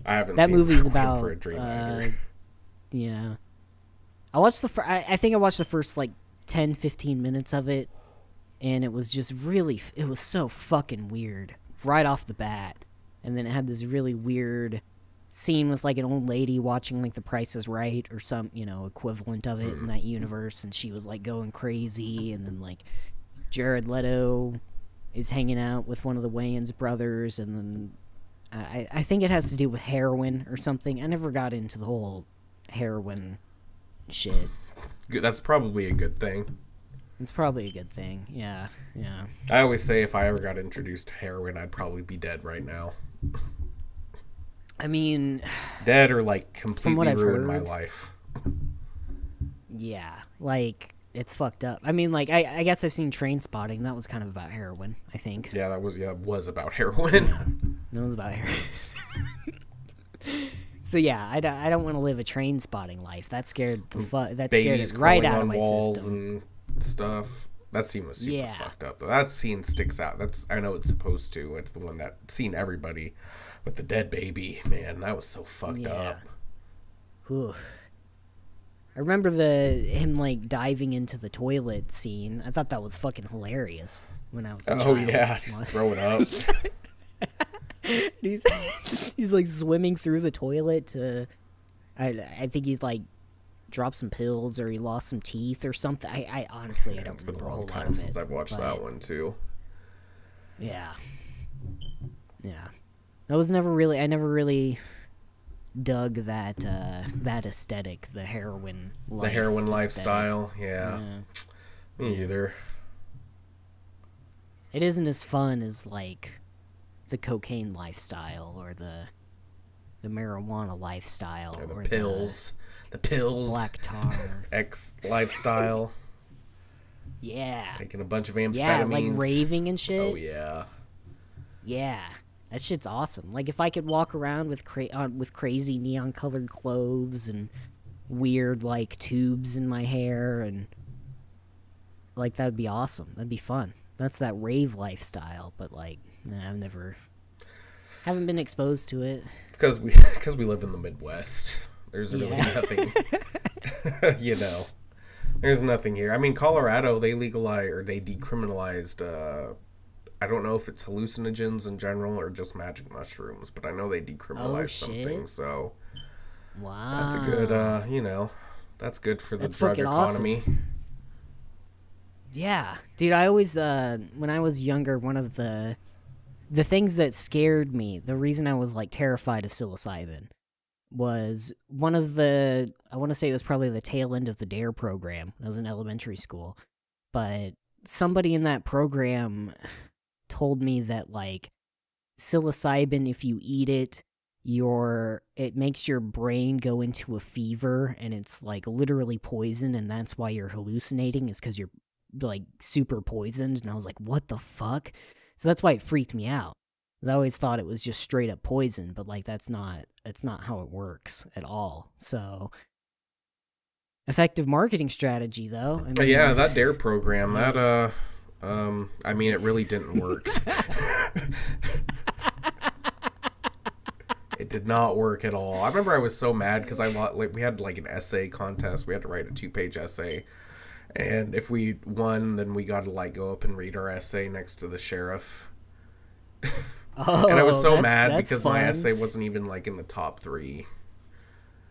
I haven't that seen movie's Rec Room about for a Dream either. Yeah, I watched I think I watched the first like 10-15 minutes of it, and it was just it was so fucking weird right off the bat. And then it had this really weird scene with like an old lady watching like The Price is Right or some equivalent of it in that universe, and she was like going crazy. And then like Jared Leto is hanging out with one of the Wayans brothers, and then I think it has to do with heroin or something. I never got into the whole heroin shit. That's probably a good thing. It's probably a good thing. Yeah. I always say if I ever got introduced to heroin, I'd probably be dead right now. I mean, dead or like completely ruined my life. Yeah, like it's fucked up. I mean, like I guess I've seen Trainspotting. That was kind of about heroin, I think. Yeah, that was about heroin. Yeah, that was about heroin. So yeah, I don't want to live a Trainspotting life. That scared the right out of my system. And stuff. That scene was super fucked up, though. That scene sticks out. I know it's supposed to. It's the one that seen everybody with the dead baby. Man, that was so fucked up. Whew. I remember him like diving into the toilet scene. I thought that was fucking hilarious when I was a child. Oh yeah, just throw it up. he's like swimming through the toilet to. I think he's like. Dropped some pills or he lost some teeth or something. I honestly I don't remember. It's been a long time since I've watched that one too. Yeah. I never really dug that aesthetic, the heroin lifestyle. Yeah. Me either. It isn't as fun as like the cocaine lifestyle or the marijuana lifestyle or the pills. The pills, black tar, X lifestyle. Yeah, taking a bunch of amphetamines. Yeah, like raving and shit. Oh yeah, yeah, that shit's awesome. Like if I could walk around with crazy neon colored clothes and weird like tubes in my hair and like that'd be awesome. That'd be fun. That's that rave lifestyle. But like, haven't been exposed to it. It's because we live in the Midwest. There's really nothing, there's nothing here. I mean, Colorado, they decriminalized, I don't know if it's hallucinogens in general or just magic mushrooms, but I know they decriminalized something, so wow. That's a good, that's good for the drug economy. Awesome. Yeah. Dude, I always, when I was younger, one of the things that scared me, the reason I was, like, terrified of psilocybin was one of I want to say it was probably the tail end of the D.A.R.E program. I was in elementary school. But somebody in that program told me that, like, psilocybin, if you eat it, it makes your brain go into a fever, and it's, like, literally poison, and that's why you're hallucinating, is because you're, like, super poisoned. And I was like, what the fuck? So that's why it freaked me out. I always thought it was just straight up poison, but like that's not how it works at all. So effective marketing strategy though. I mean, yeah, that D.A.R.E program, that I mean it really didn't work. It did not work at all. I remember I was so mad because we had like an essay contest. We had to write a 2-page essay. And if we won, then we got to like go up and read our essay next to the sheriff. Oh, and I was so mad because fun. my essay wasn't even like in the top 3.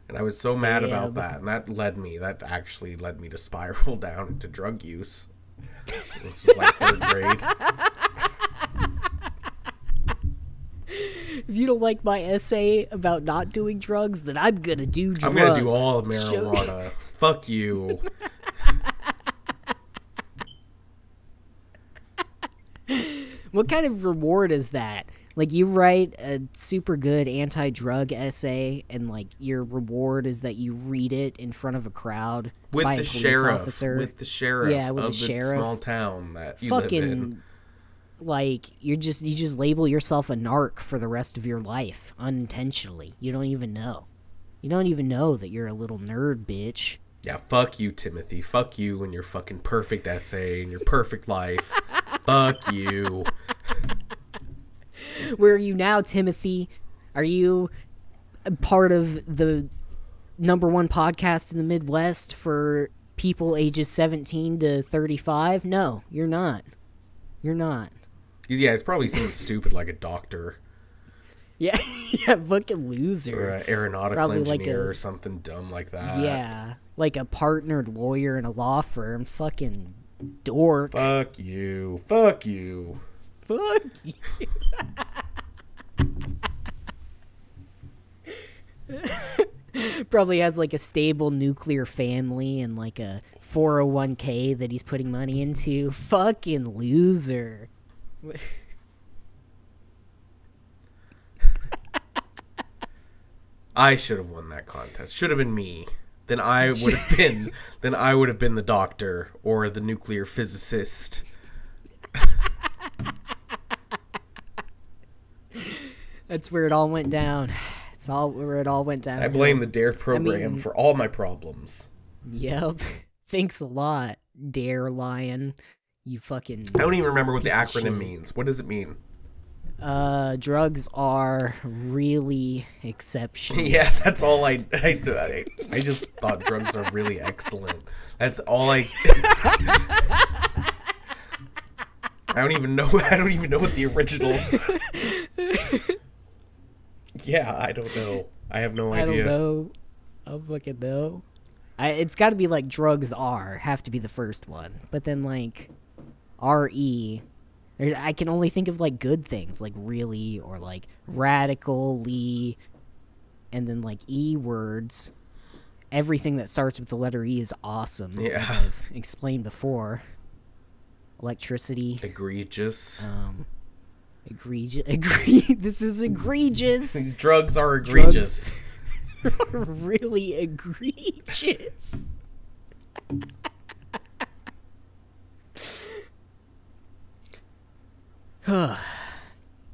And I was so mad about that. And that actually led me to spiral down into drug use. Which was like 3rd grade. If you don't like my essay about not doing drugs, then I'm gonna do drugs. I'm gonna do all of marijuana. Fuck you. What kind of reward is that? Like, you write a super good anti-drug essay, and, like, your reward is that you read it in front of a crowd by a police officer. With the sheriff of the small town that you live in. Like, you just label yourself a narc for the rest of your life, unintentionally. You don't even know. You don't even know that you're a little nerd, bitch. Yeah, fuck you, Timothy. Fuck you and your fucking perfect essay and your perfect life. Fuck you. Where are you now, Timothy? Are you a part of the #1 podcast in the Midwest for people ages 17 to 35? No, you're not. You're not. Yeah, it's probably something stupid like a doctor. Yeah, yeah, fucking loser. Or an aeronautical probably engineer or something dumb like that. Yeah, like a partnered lawyer in a law firm. Fucking dork. Fuck you. Fuck you. Fuck you. Probably has like a stable nuclear family and like a 401k that he's putting money into. Fucking loser. I should have won that contest. Should have been me. Then I would have been. Then I would have been the doctor or the nuclear physicist. That's where it all went down. It's all where it all went down. I blame the D.A.R.E program for all my problems. Yep. Thanks a lot, D.A.R.E lion. You fucking... I don't even remember what the acronym means. What does it mean? Drugs are really exceptional. Yeah, that's all I just thought drugs are really excellent. That's all I don't even know what the original. Yeah, I don't know. I have no idea. I don't know. I don't fucking know. It's got to be like drugs have to be the first one. But then like R-E, I can only think of like good things, like really, or like radically, and then like E words. Everything that starts with the letter E is awesome. Yeah. As I've explained before. Electricity. Egregious. Egregious. This is egregious. These drugs are egregious. Drugs are really egregious.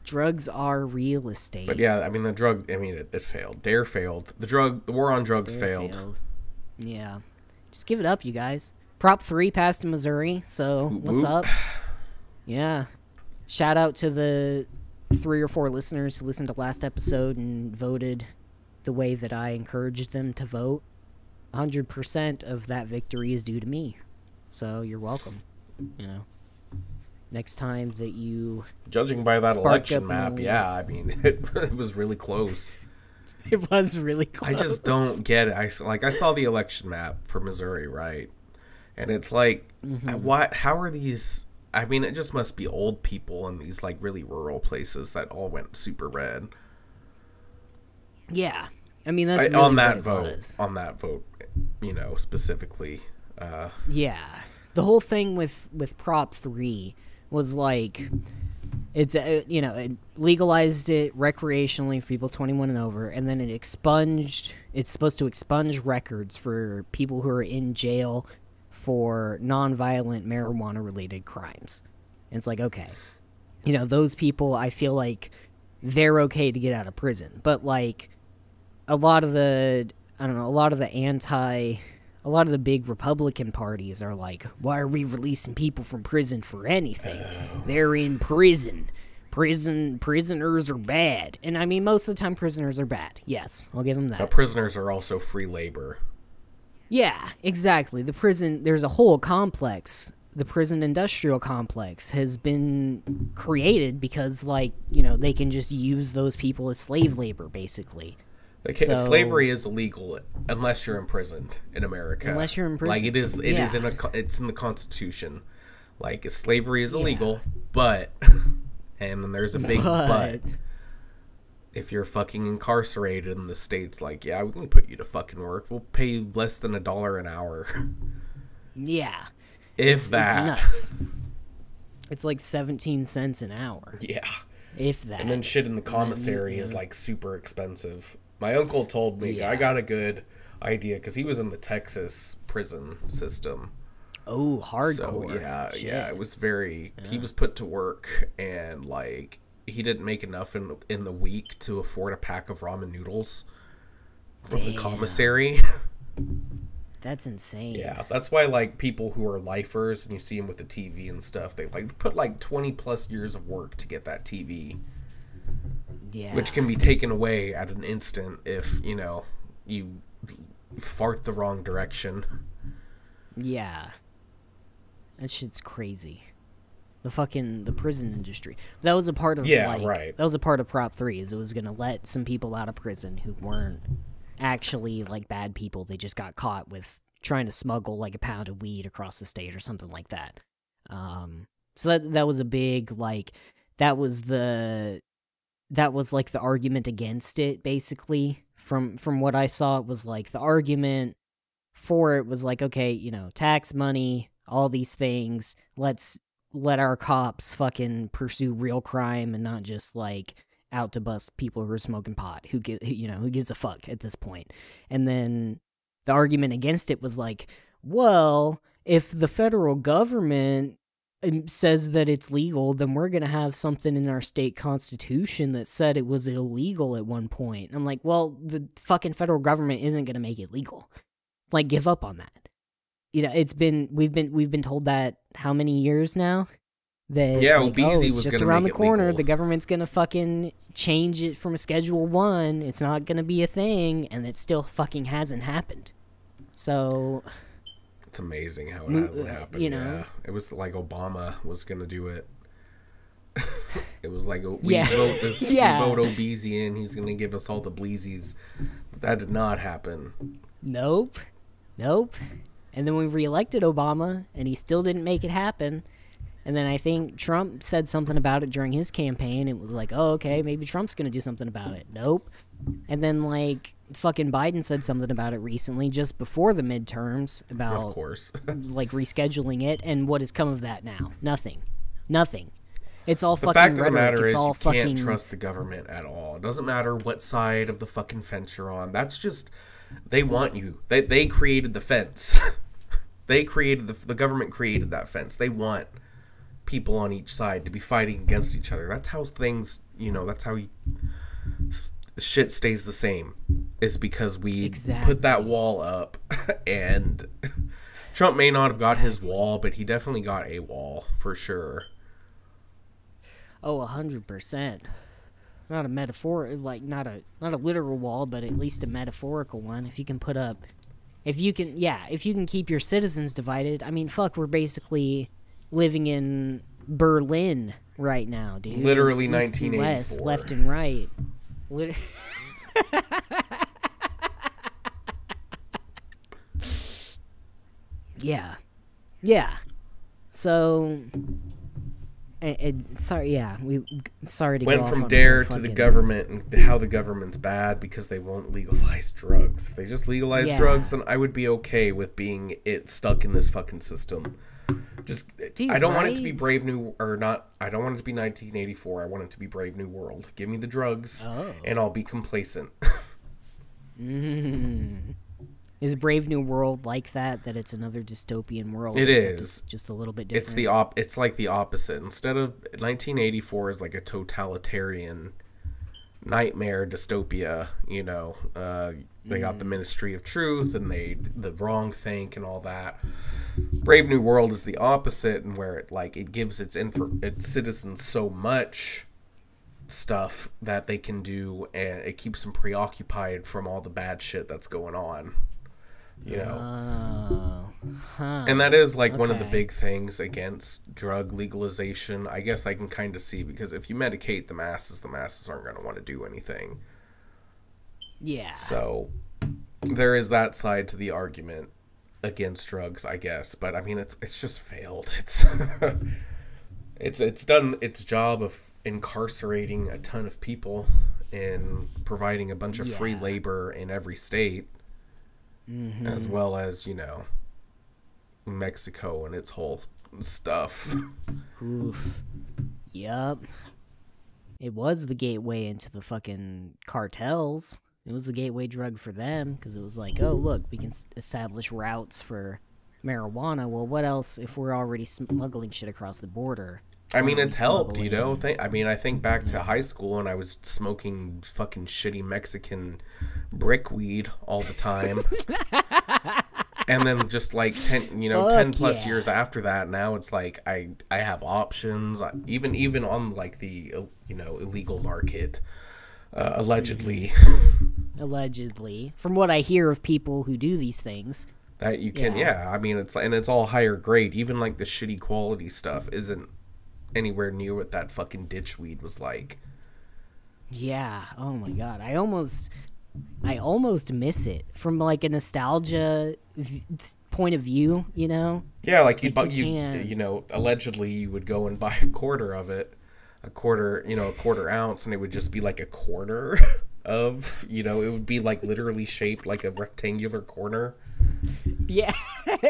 Drugs are real estate. But yeah, I mean it failed. D.A.R.E failed. The war on drugs failed. Yeah. Just give it up, you guys. Prop 3 passed in Missouri, so what's up? Yeah. Shout out to the 3 or 4 listeners who listened to last episode and voted the way that I encouraged them to vote. 100% of that victory is due to me. So you're welcome. You know. Next time that you... Judging by that election map, yeah, I mean, it was really close. It was really close. I just don't get it. I saw the election map for Missouri, right? And it's like, how are these... I mean, it just must be old people in these, like, really rural places that all went super red. Yeah. I mean, that's really on that vote, you know, specifically. Yeah. The whole thing with Prop 3 was, like, it's, you know, it legalized it recreationally for people 21 and over, and then it's supposed to expunge records for people who are in jail for nonviolent marijuana-related crimes. And it's like, okay, you know, those people, I feel like they're okay to get out of prison. But, like, a lot of the big Republican parties are like, why are we releasing people from prison for anything? They're in prison. Prisoners are bad. And, I mean, most of the time prisoners are bad. Yes, I'll give them that. But prisoners are also free labor. Yeah, exactly. There's a whole complex. The prison industrial complex has been created because, like, you know, they can just use those people as slave labor, basically. Slavery is illegal unless you're imprisoned in America. Unless you're in prison. Like, it's in the Constitution. Like, slavery is illegal, but, and then there's a big but. If you're fucking incarcerated in the States, like, yeah, we can put you to fucking work. We'll pay you less than $1 an hour. Yeah. If that. It's nuts. It's like 17 cents an hour. Yeah. If that. And then shit in the commissary is, like, super expensive. My uncle told me, I got a good idea, because he was in the Texas prison system. Oh, hardcore. So, yeah, it was very... Yeah. He was put to work, and, like... He didn't make enough in the week to afford a pack of ramen noodles from the commissary. That's insane. Yeah, that's why, like, people who are lifers and you see them with the TV and stuff, they like put like 20 plus years of work to get that TV. Yeah. Which can be taken away at an instant if, you know, you fart the wrong direction. Yeah. That shit's crazy. The prison industry. That was a part of, right. That was a part of Prop 3, is it was going to let some people out of prison who weren't actually, like, bad people. They just got caught with trying to smuggle, like, a pound of weed across the state or something like that. So that was a big, like, that was, like, the argument against it, basically. From what I saw, it was, like, the argument for it was, like, okay, you know, tax money, all these things, let's let our cops fucking pursue real crime and not just, like, out to bust people who are smoking pot. Who gives a fuck at this point? And then the argument against it was like, well, if the federal government says that it's legal, then we're going to have something in our state constitution that said it was illegal at one point. And I'm like, well, the fucking federal government isn't going to make it legal. Like, give up on that. you know, we've been told that how many years now? That Yeah, like, Obeezy it's was just gonna around make the it corner. legal. The government's gonna fucking change it from a Schedule 1. It's not gonna be a thing, and it still fucking hasn't happened. So It's amazing how it hasn't happened. you know, Yeah, it was like Obama was gonna do it. It was like Yeah. we Yeah. vote Obeezy in. He's gonna give us all the bleezies. But that did not happen. Nope. And then we reelected Obama, and he still didn't make it happen. And then I think Trump said something about it during his campaign. It was like, oh, okay, maybe Trump's going to do something about it. Nope. And then, like, fucking Biden said something about it recently, just before the midterms, about, Of course. like, rescheduling it. And what has come of that now? Nothing. It's all The fucking fact of the rhetoric. matter It's is all you fucking... can't trust the government at all. It doesn't matter what side of the fucking fence you're on. That's just... They want you. They created the fence. They created... The government created that fence. They want people on each side to be fighting against each other. That's how things... You know, that's how shit stays the same. Is because we put that wall up. And Trump may not have got his wall, but he definitely got a wall, for sure. Oh, 100%. Not a metaphor, like not a literal wall, but at least a metaphorical one. If you can keep your citizens divided. I mean, fuck, we're basically living in Berlin right now, dude. Literally East and 1984. West, left and right. Yeah. So... sorry to went go from off on D.A.R.E. a to the fucking- government and how the government's bad because they won't legalize drugs. If they just legalize drugs, then I would be okay with being stuck in this fucking system. Dude, I don't want it to be Brave New or not. I don't want it to be 1984. I want it to be Brave New World. Give me the drugs, and I'll be complacent. Is Brave New World like that? That it's another dystopian world? It is. It's just a little bit different. It's like the opposite. Instead of 1984 is like a totalitarian nightmare dystopia. You know, they got the Ministry of Truth and the wrong think and all that. Brave New World is the opposite, and where it gives its citizens so much stuff that they can do, and it keeps them preoccupied from all the bad shit that's going on. You know, and that is like one of the big things against drug legalization. I guess I can kind of see, because if you medicate the masses aren't going to want to do anything. Yeah. So there is that side to the argument against drugs, I guess. But I mean, it's just failed. It's done its job of incarcerating a ton of people and providing a bunch of free labor in every state. As well as, you know, Mexico and its whole stuff. Oof. Yup. It was the gateway into the fucking cartels. It was the gateway drug for them, because it was like, oh, look, we can establish routes for marijuana. Well, what else if we're already smuggling shit across the border? I mean, it's helped, you know. I think back to high school, and I was smoking fucking shitty Mexican brickweed all the time. And then just like 10 plus years after that, now it's like I have options, even on like the illegal market, allegedly. Allegedly, from what I hear of people who do these things, that you can, I mean, it's all higher grade. Even like the shitty quality stuff isn't anywhere near what that fucking ditchweed was like. Yeah. Oh my god. I almost miss it from like a nostalgia point of view, you know? Yeah, like allegedly you would go and buy a quarter of it, a quarter ounce, and it would just be like a quarter of, it would be like literally shaped like a rectangular corner. Yeah.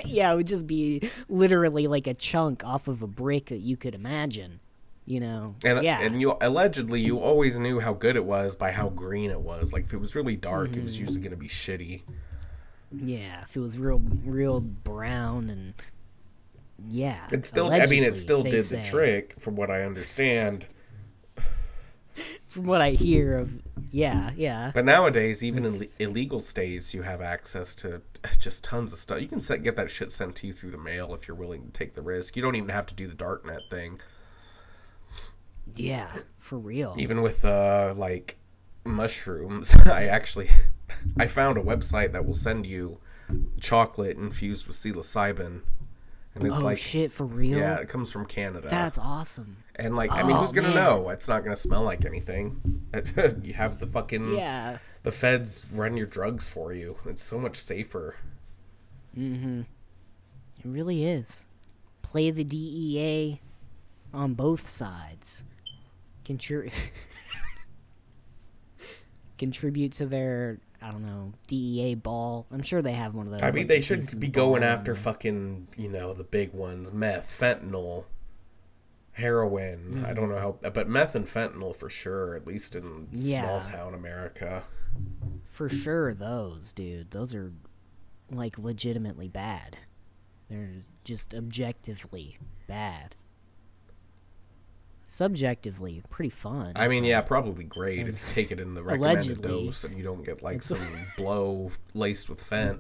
Yeah, it would just be literally like a chunk off of a brick that you could imagine, you know. And you allegedly you always knew how good it was by how green it was. Like if it was really dark, it was usually going to be shitty. Yeah, if it was real brown and it still did the trick from what I understand. From what I hear of, yeah. But nowadays, even in illegal states, you have access to just tons of stuff. You can get that shit sent to you through the mail if you're willing to take the risk. You don't even have to do the darknet thing. Yeah, for real. Even with like mushrooms, I found a website that will send you chocolate infused with psilocybin, and it's like, shit, for real? Yeah, it comes from Canada. That's awesome. And like, I mean, who's gonna know? It's not gonna smell like anything. You have the fucking the feds run your drugs for you. It's so much safer. It really is. Play the DEA on both sides. Contribute to their, I don't know, DEA ball. I'm sure they have one of those. I mean, they should be going after fucking, the big ones. Meth, fentanyl, heroin. I don't know how, but meth and fentanyl for sure, at least in small town America. For sure, those, dude. Those are, like, legitimately bad. They're just objectively bad. Subjectively, pretty fun. I mean, yeah, probably great if you take it in the recommended dose and you don't get, like, some blow laced with fent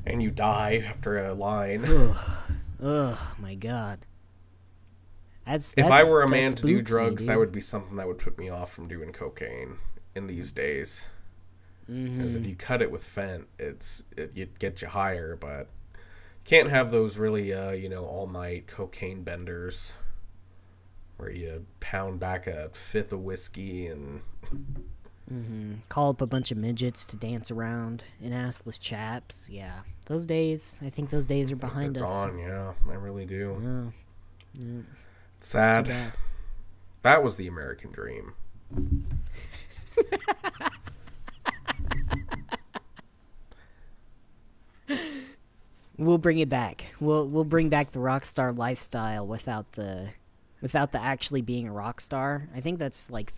and you die after a line. Ugh, my God. If I were a man to do drugs, that would be something that would put me off from doing cocaine in these days. Because if you cut it with fent, it gets you higher, but you can't have those really, all-night cocaine benders where you pound back a fifth of whiskey and call up a bunch of midgets to dance around in assless chaps. Yeah, those days. I think those days are behind us. Gone. Yeah, I really do. Yeah. Sad. That was the American dream. We'll bring it back. We'll bring back the rockstar lifestyle without the actually being a rock star. I think that's like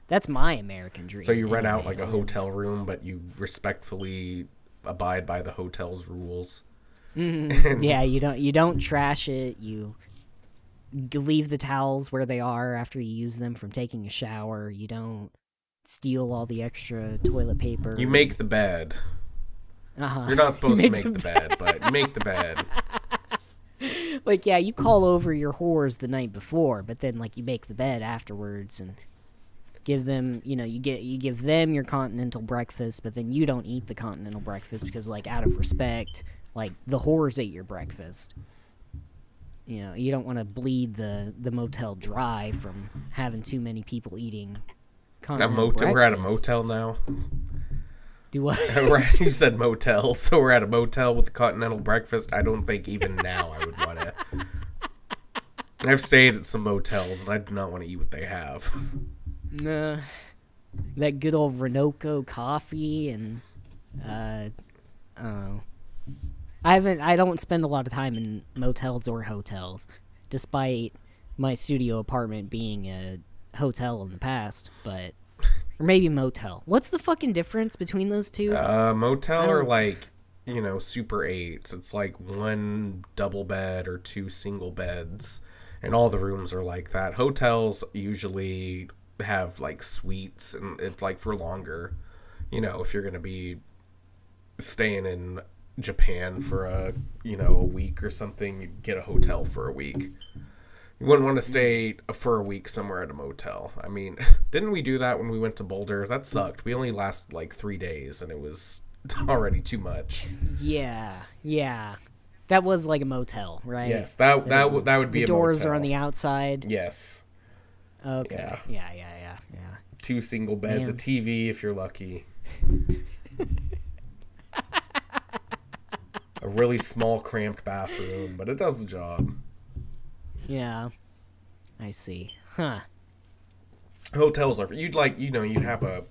that's my American dream. So you rent out like a hotel room, but you respectfully abide by the hotel's rules. Yeah, you don't trash it. You leave the towels where they are after you use them from taking a shower. You don't steal all the extra toilet paper. You make the bed. You're not supposed to make the bed, but you make the bed. Like, yeah, you call over your whores the night before, but then, like, you make the bed afterwards and give them, you give them your continental breakfast, but then you don't eat the continental breakfast because, like, out of respect, like, the whores ate your breakfast. You don't want to bleed the motel dry from having too many people eating continental breakfast. We're at a motel now. Do what? Right, you said motel, so we're at a motel with a continental breakfast. I don't think even now I would want to. I've stayed at some motels, and I do not want to eat what they have. Nah. That good old Renoco coffee and, I don't spend a lot of time in motels or hotels, despite my studio apartment being a hotel in the past, but... Or maybe motel. What's the fucking difference between those two? Motel are like, Super 8s. It's like one double bed or two single beds, and all the rooms are like that. Hotels usually have like suites, and it's like for longer. If you're going to be staying in Japan for a week or something, you get a hotel for a week. You wouldn't want to stay for a week somewhere at a motel. I mean, didn't we do that when we went to Boulder? That sucked. We only lasted like 3 days, and it was already too much. Yeah. That was like a motel, right? Yes, that would be a motel. The doors are on the outside. Yes. Okay. Yeah. 2 single beds, a TV if you're lucky. A really small, cramped bathroom, but it does the job. Yeah, I see. Huh. Hotels are... You'd have a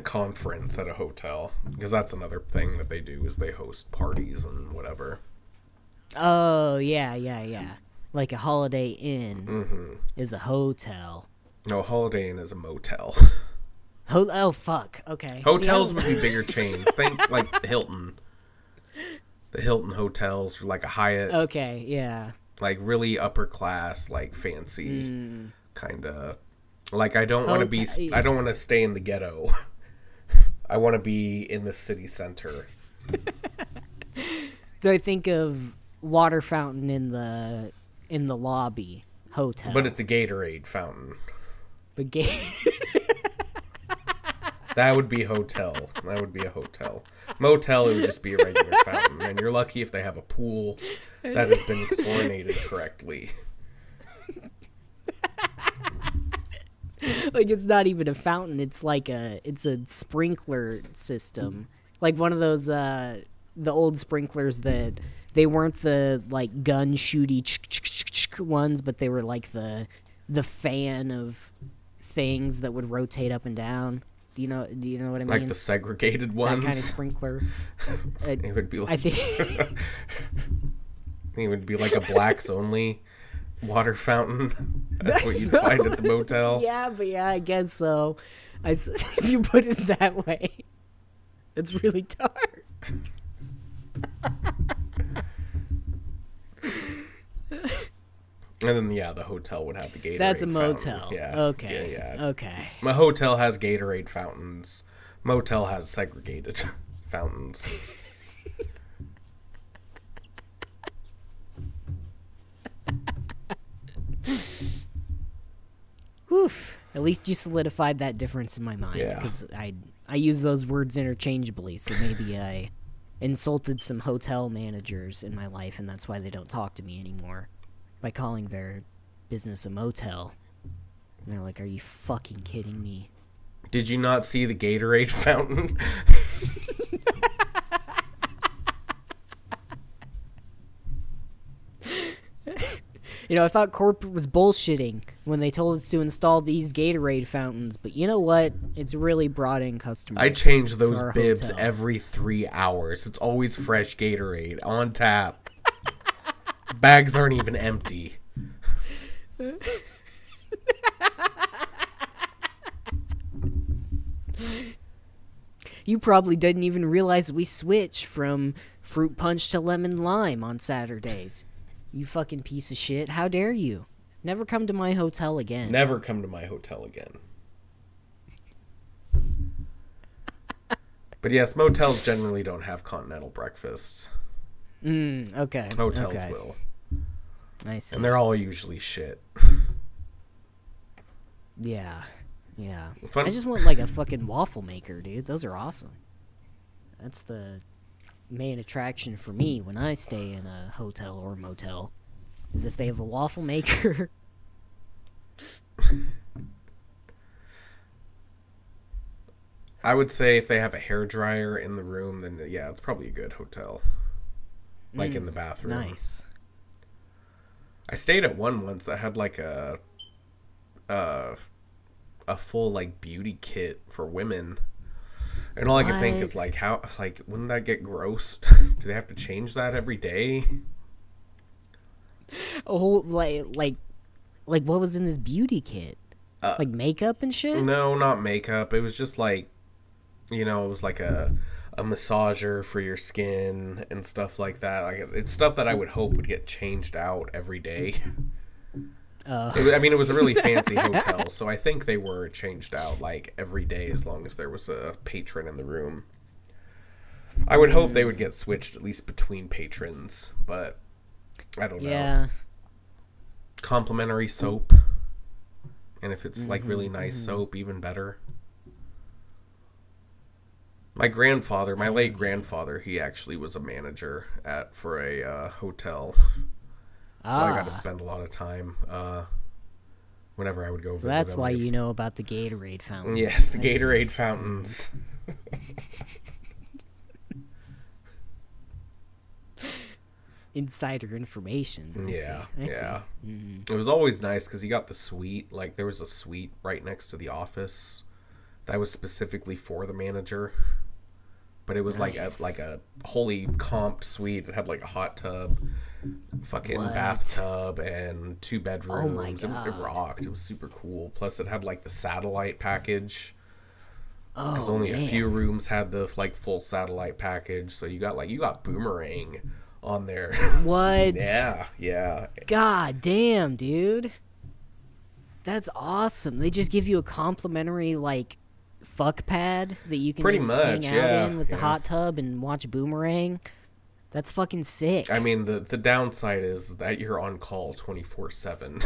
conference at a hotel, because that's another thing that they do, is they host parties and whatever. Oh, yeah. Like a Holiday Inn is a hotel. No, Holiday Inn is a motel. Oh, fuck. Okay. Hotels would be bigger chains. Think, like, Hilton. The Hilton hotels, or like a Hyatt. Okay, yeah. Like really upper class, like fancy kind of Like, I don't want to stay in the ghetto. I want to be in the city center. So I think of water fountain in the lobby hotel. But it's a Gatorade fountain. But that would be hotel. That would be a hotel. Motel, it would just be a regular fountain. And you're lucky if they have a pool that has been chlorinated correctly. Like, it's not even a fountain. It's like it's a sprinkler system. Like one of those, the old sprinklers that they weren't the, like, gun shooty ones, but they were like the fan of things that would rotate up and down. Do you know what I mean? Like the segregated ones? That kind of sprinkler. It would be like... I think... It would be like a blacks only water fountain. That's what you'd find at the motel. Yeah, I guess so. If you put it that way, it's really dark. And then, the hotel would have the Gatorade. That's a fountain. motel. Yeah. Okay. Yeah. Okay. My hotel has Gatorade fountains. Motel has segregated fountains. Oof. At least you solidified that difference in my mind. Yeah. Because I use those words interchangeably, so maybe I insulted some hotel managers in my life, and that's why they don't talk to me anymore. By calling their business a motel. And they're like, are you fucking kidding me? Did you not see the Gatorade fountain? I thought corporate was bullshitting when they told us to install these Gatorade fountains, but you know what? It's really brought in customers. I change those bibs hotel. every 3 hours. It's always fresh Gatorade on tap. Bags aren't even empty. You probably didn't even realize we switch from fruit punch to lemon lime on Saturdays. You fucking piece of shit. How dare you? Never come to my hotel again. Never come to my hotel again. But yes, motels generally don't have continental breakfasts. Okay. Hotels will. I see. And they're all usually shit. Yeah. Fun. I just want like a fucking waffle maker, dude. Those are awesome. That's the main attraction for me when I stay in a hotel or motel, is if they have a waffle maker. I would say if they have a hairdryer in the room, then yeah, it's probably a good hotel. Like in the bathroom. Nice. I stayed at one once that had like a full like beauty kit for women. And all I can think is like, how, like, wouldn't that get gross? Do they have to change that every day? Oh, like what was in this beauty kit? Like makeup and shit? No, not makeup. It was just like, it was like a massager for your skin and stuff like that. Like, it's stuff that I would hope would get changed out every day. It was a really fancy hotel, so I think they were changed out like every day as long as there was a patron in the room. I would hope they would get switched at least between patrons, but I don't know. Yeah. Complimentary soap. And if it's like really nice soap, even better. My late grandfather, he actually was a manager for a hotel. So I got to spend a lot of time whenever I would go visit. That's why you know about the Gatorade fountain. Yes, the Gatorade fountains. Insider information. I see. It was always nice because you got the suite. Like, there was a suite right next to the office that was specifically for the manager. But it was like a wholly comped suite. It had like a hot tub, fucking bathtub, and 2 bedrooms. Oh my God. It rocked. It was super cool. Plus, it had like the satellite package. Because only a few rooms had the like full satellite package. So you got Boomerang on there. What? Yeah. God damn, dude. That's awesome. They just give you a complimentary, like, fuck pad that you can Pretty just much, hang out in with the yeah. hot tub and watch Boomerang. That's fucking sick. I mean, the downside is that you're on call 24/7.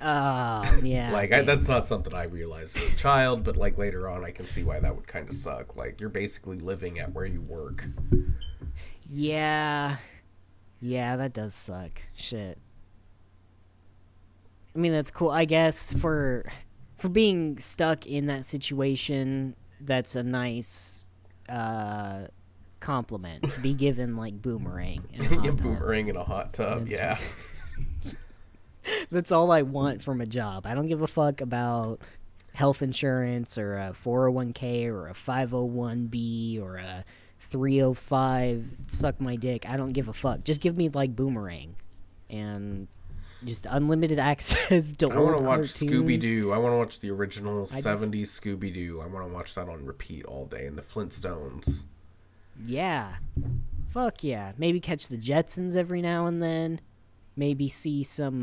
Yeah. Like, that's not something I realized as a child, but, like, later on I can see why that would kind of suck. Like, you're basically living at where you work. Yeah. Yeah, that does suck. Shit. I mean, that's cool. I guess for being stuck in that situation, that's a nice compliment to be given, like, Boomerang in a hot tub. Boomerang in a hot tub, yeah. That's all I want from a job. I don't give a fuck about health insurance or a 401k or a 501b or a 305 suck my dick. I don't give a fuck. Just give me, like, Boomerang and just unlimited access to I want to watch Scooby-Doo. I want to watch the original 70s Scooby-Doo. I want to watch that on repeat all day. And the Flintstones. Yeah. Fuck yeah. Maybe catch the Jetsons every now and then. Maybe see some,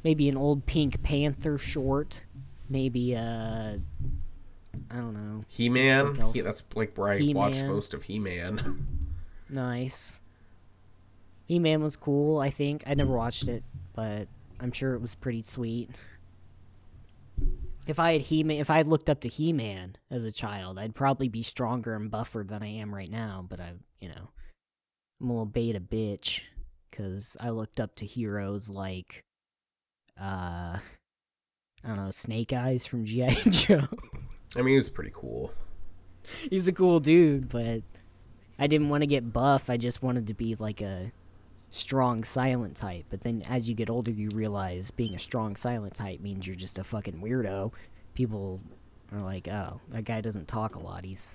maybe an old Pink Panther short. Maybe, I don't know. He-Man? That's, like, where I watched most of He-Man. Nice. He-Man was cool, I think. I never watched it, but I'm sure it was pretty sweet. If I had looked up to He-Man as a child, I'd probably be stronger and buffer than I am right now, but I'm a little beta bitch, because I looked up to heroes like, I don't know, Snake Eyes from G.I. Joe. I mean, he was pretty cool. He's a cool dude, but I didn't want to get buff. I just wanted to be like a strong silent type. But then as you get older, you realize being a strong silent type means you're just a fucking weirdo. People are like, oh, that guy doesn't talk a lot. He's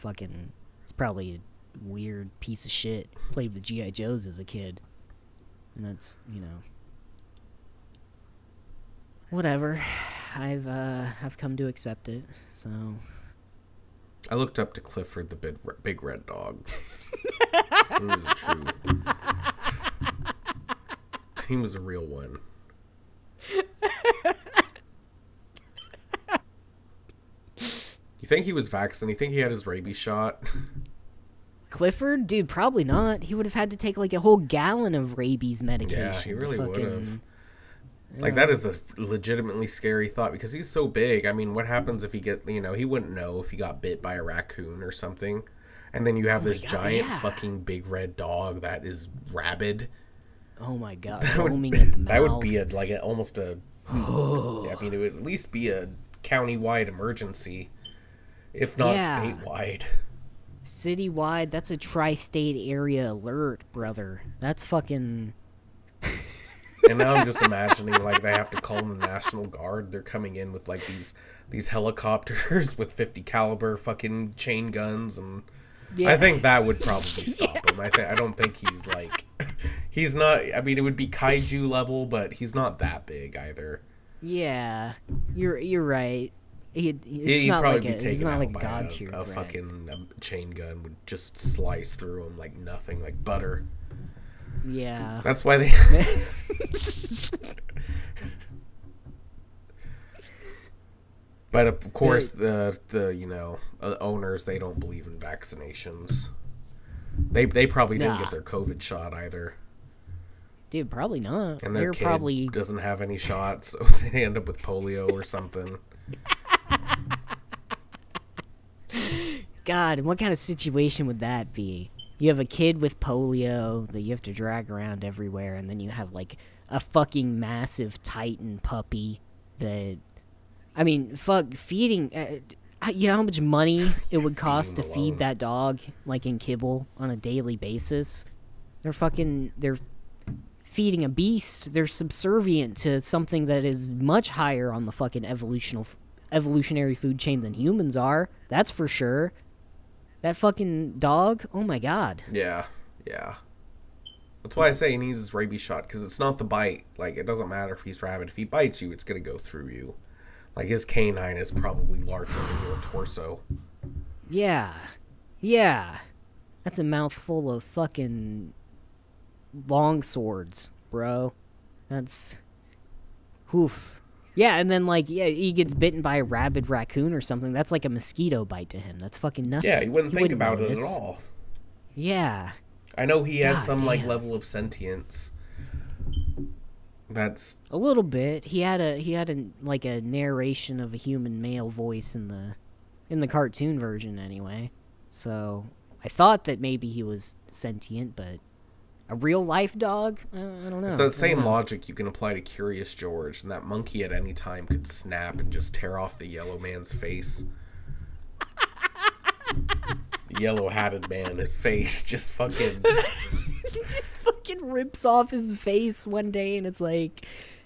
probably a weird piece of shit. Played with G.I. Joes as a kid. And that's, whatever. I've come to accept it, so. I looked up to Clifford, the big red dog. He was a true. He was a real one. You think he was vaccinated? You think he had his rabies shot? Clifford? Dude, probably not. He would have had to take like a whole gallon of rabies medication. Yeah, he really would have. Like, that is a legitimately scary thought, because he's so big. I mean, what happens if he he wouldn't know if he got bit by a raccoon or something. And then you have this giant fucking big red dog that is rabid. Oh my god, foaming at the mouth. That would be almost a... I mean, it would at least be a county-wide emergency, if not statewide. Citywide, that's a tri-state area alert, brother. That's fucking... And now I'm just imagining, like, they have to call in the National Guard. They're coming in with, like, these helicopters with 50 caliber fucking chain guns, and I think that would probably stop him. I don't think he's, like, he's not, I mean, it would be kaiju level, but he's not that big either. Yeah, you're right. He'd probably be taken out by a fucking chain gun would just slice through him like nothing, like butter. Yeah. That's why they... But of course, the owners, they don't believe in vaccinations. They probably didn't get their COVID shot either. Dude, probably not. And their kid probably doesn't have any shots, so they end up with polio or something. God, what kind of situation would that be? You have a kid with polio that you have to drag around everywhere, and then you have, like, a fucking massive Titan puppy that... I mean, fuck, feeding... you know how much money it would cost to feed that dog, like, in kibble on a daily basis? They're feeding a beast. They're subservient to something that is much higher on the fucking evolutionary food chain than humans are. That's for sure. That fucking dog, oh my god. Yeah. That's why I say he needs his rabies shot, because it's not the bite. Like, it doesn't matter if he's rabid. If he bites you, it's going to go through you. Like, his canine is probably larger than your torso. Yeah. That's a mouthful of fucking long swords, bro. That's... Oof. Yeah, and then, like, yeah, he gets bitten by a rabid raccoon or something. That's like a mosquito bite to him. That's fucking nothing. Yeah, he wouldn't think about notice. it at all. Yeah. I know he has some, damn. like, level of sentience. That's... A little bit. He had like a narration of a human male voice in the cartoon version anyway. So I thought that maybe he was sentient, but a real life dog? I don't know. It's that same logic you can apply to Curious George, and that monkey at any time could snap and just tear off the yellow man's face. The yellow-hatted man, his face just fucking... He just fucking rips off his face one day, and it's like,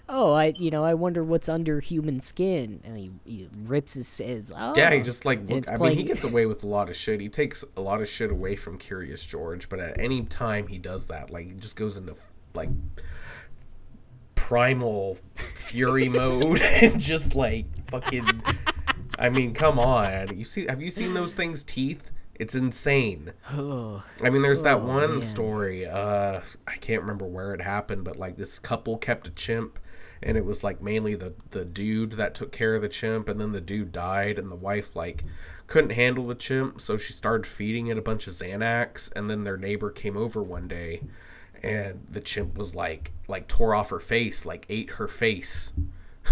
oh, I wonder what's under human skin, and he rips his oh. Yeah, he just like look. I mean, he gets away with a lot of shit. He takes a lot of shit away from Curious George, but at any time he does that, like he just goes into like primal fury mode and just like fucking. I mean, come on. Have you seen those things' teeth? It's insane. I mean, there's that one story. I can't remember where it happened, but like this couple kept a chimp, and it was like mainly the dude that took care of the chimp, and then the dude died, and the wife like couldn't handle the chimp, so she started feeding it a bunch of Xanax, and then their neighbor came over one day, and the chimp was like tore off her face, like ate her face.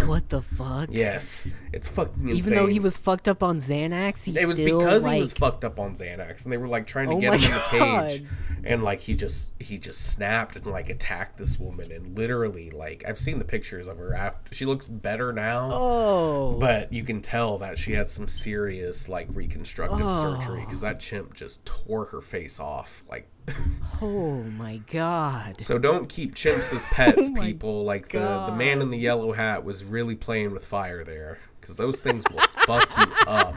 What the fuck? Yes, it's fucking insane. Even though he was fucked up on Xanax, it was still, because like... he was fucked up on Xanax, and they were like trying to get him in the cage, and like he just snapped and like attacked this woman, and literally like I've seen the pictures of her after. She looks better now, but you can tell that she had some serious like reconstructive surgery because that chimp just tore her face off like. Oh my god. So don't keep chimps as pets, people. Like the man in the yellow hat was really playing with fire there, because those things will fuck you up.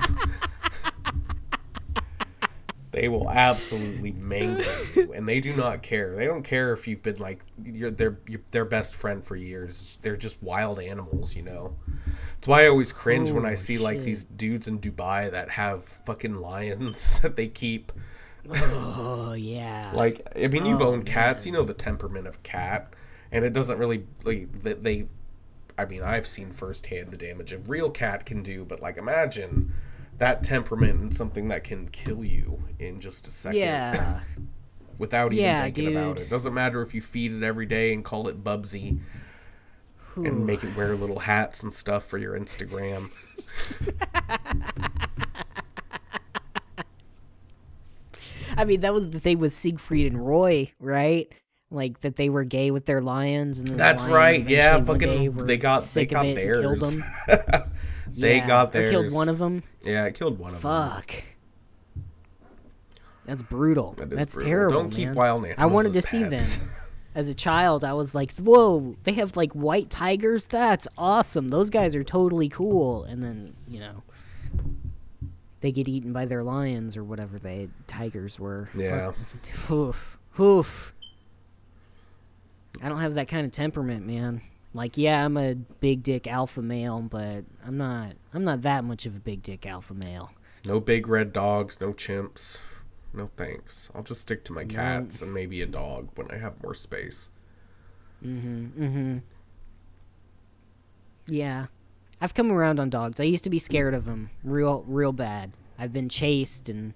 They will absolutely mangle you, and they do not care. They don't care if you've been like you're their best friend for years. They're just wild animals, you know. That's why I always cringe when I see like these dudes in Dubai that have fucking lions that they keep. Oh yeah. Like, I mean, you've owned cats, you know the temperament of a cat, and it doesn't really like they. I mean, I've seen firsthand the damage a real cat can do, but like, imagine that temperament and something that can kill you in just a second. Yeah. Without even thinking about it. Doesn't matter if you feed it every day and call it Bubsy and make it wear little hats and stuff for your Instagram. I mean, that was the thing with Siegfried and Roy, right? Like that they were gay with their lions, and that's right. Yeah, fucking they got theirs. They got theirs. Or killed one of them. Yeah, it killed one of them. Fuck. That's brutal. That's brutal. terrible. Don't keep wild animals. I wanted to as see pets. them. As a child, I was like, "Whoa, they have like white tigers. That's awesome. Those guys are totally cool." And then they get eaten by their lions or whatever tigers were. Yeah. Oof. I don't have that kind of temperament, man. Like, yeah, I'm a big dick alpha male, but I'm not that much of a big dick alpha male. No big red dogs, no chimps. No thanks. I'll just stick to my cats and maybe a dog when I have more space. Yeah. I've come around on dogs. I used to be scared of them real bad. I've been chased and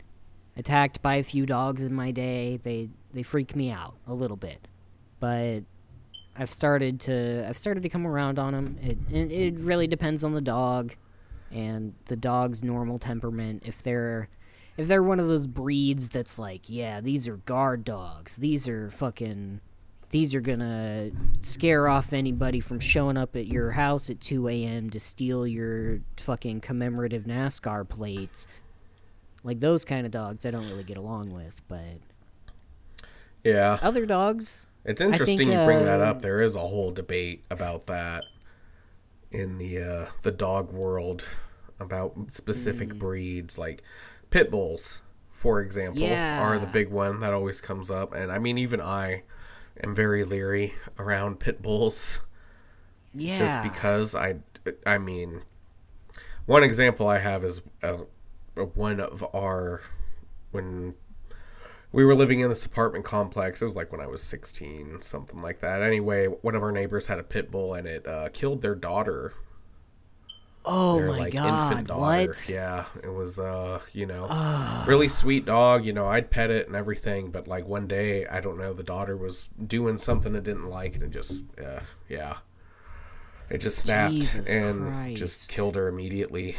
attacked by a few dogs in my day. They freak me out a little bit. But I've started to come around on them. It really depends on the dog and the dog's normal temperament. If they're one of those breeds that's like, yeah, these are guard dogs. These are gonna scare off anybody from showing up at your house at 2 a.m. to steal your fucking commemorative NASCAR plates. Like those kind of dogs I don't really get along with, but yeah. Other dogs, it's interesting you bring that up. There is a whole debate about that in the dog world about specific breeds. Like pit bulls, for example, are the big one that always comes up. And I mean, even I am very leery around pit bulls. Yeah. Just because I mean, one example I have is when we were living in this apartment complex. It was like when I was 16, something like that. Anyway, one of our neighbors had a pit bull, and it killed their daughter Oh their my like God, infant daughter. what? Yeah, it was really sweet dog. I'd pet it and everything, but like one day, I don't know, the daughter was doing something it didn't like, and it just it just snapped Jesus and Christ. just killed her immediately.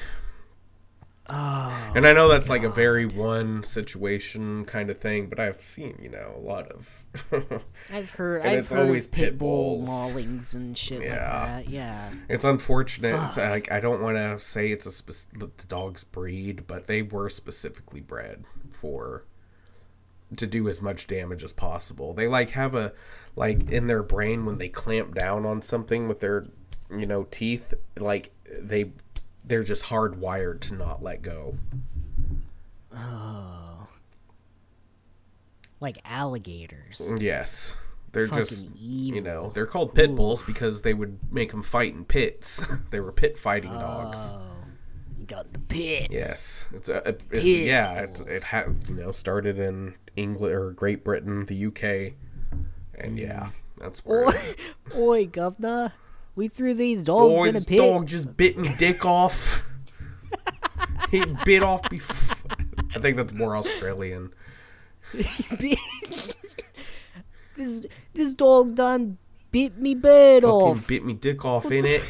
Oh, and I know that's like a very one situation kind of thing, but I've seen, a lot of. I've heard. And it's always of pit bull bulls. maulings and shit like that. Yeah. It's unfortunate. Fuck. It's like I don't want to say it's the dog's breed, but they were specifically bred to do as much damage as possible. They like have a in their brain when they clamp down on something with their teeth, like they're just hardwired to not let go. Oh. Like alligators. Yes. They're Fucking just, evil. they're called pit bulls because they would make them fight in pits. They were pit fighting dogs. Oh. You got the pit. Yes. It started in England or Great Britain, the UK. And yeah, that's where Oi, governor. We threw these dogs in a this pit. dog just bit me dick off. He bit off before. I think that's more Australian. This dog done bit me bird off. Fucking bit me dick off, innit?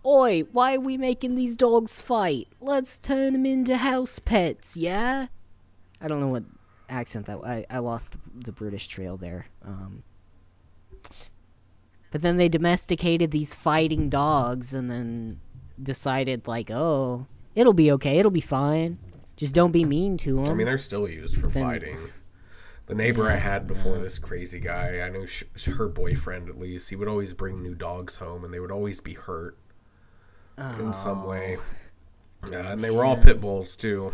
Oi, why are we making these dogs fight? Let's turn them into house pets, yeah? I don't know what accent that I lost the British trail there. But then they domesticated these fighting dogs and then decided, like, oh, it'll be okay, it'll be fine. Just don't be mean to them. I mean, they're still used for fighting. The neighbor I had before this crazy guy, I knew her boyfriend at least, he would always bring new dogs home and they would always be hurt in some way. And they were all pit bulls too.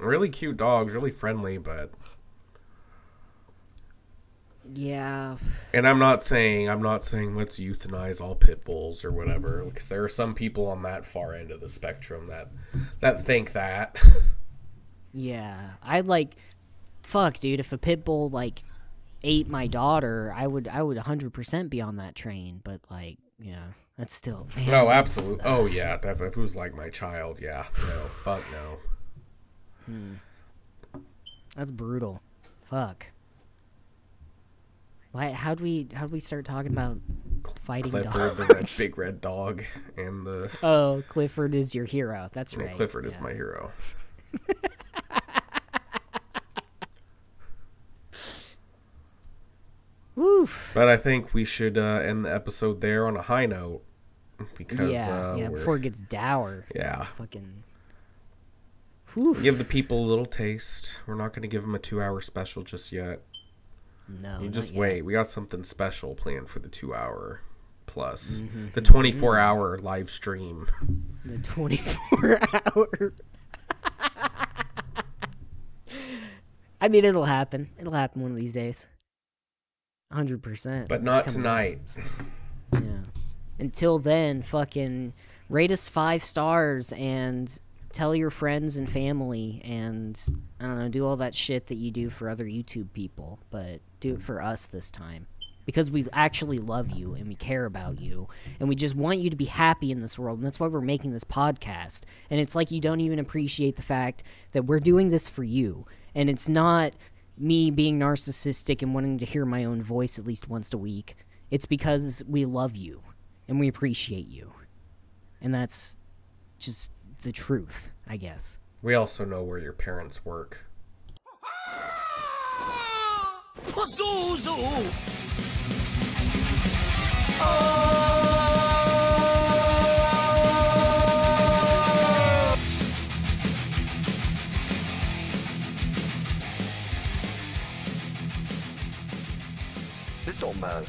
Really cute dogs, really friendly, but... Yeah. And I'm not saying let's euthanize all pit bulls or whatever, because there are some people on that far end of the spectrum that think that. Yeah. Fuck, dude, if a pit bull, ate my daughter, I would 100% be on that train, but, that's still... Man, oh, absolutely. Oh, yeah, definitely. If it was like my child, yeah. No, fuck no. That's brutal. Fuck. How'd we start talking about fighting Clifford, dogs? the big red dog, and the... Oh, Clifford is your hero. That's right. Clifford is my hero. Woof. But I think we should end the episode there on a high note, because before it gets dour. Yeah. Fucking... Woof. Give the people a little taste. We're not going to give them a 2-hour special just yet. No, you just wait. We got something special planned for the 2-hour plus. The 24-hour live stream. The 24-hour. I mean, it'll happen. It'll happen one of these days. 100%. But not tonight. Yeah. Until then, fucking rate us 5 stars and tell your friends and family and, I don't know, do all that shit that you do for other YouTube people. But do it for us this time. Because we actually love you and we care about you. And we just want you to be happy in this world. And that's why we're making this podcast. And it's like you don't even appreciate the fact that we're doing this for you. And it's not me being narcissistic and wanting to hear my own voice at least once a week. It's because we love you and we appreciate you. And that's just the truth, I guess. We also know where your parents work. It don't matter.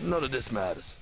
None of this matters.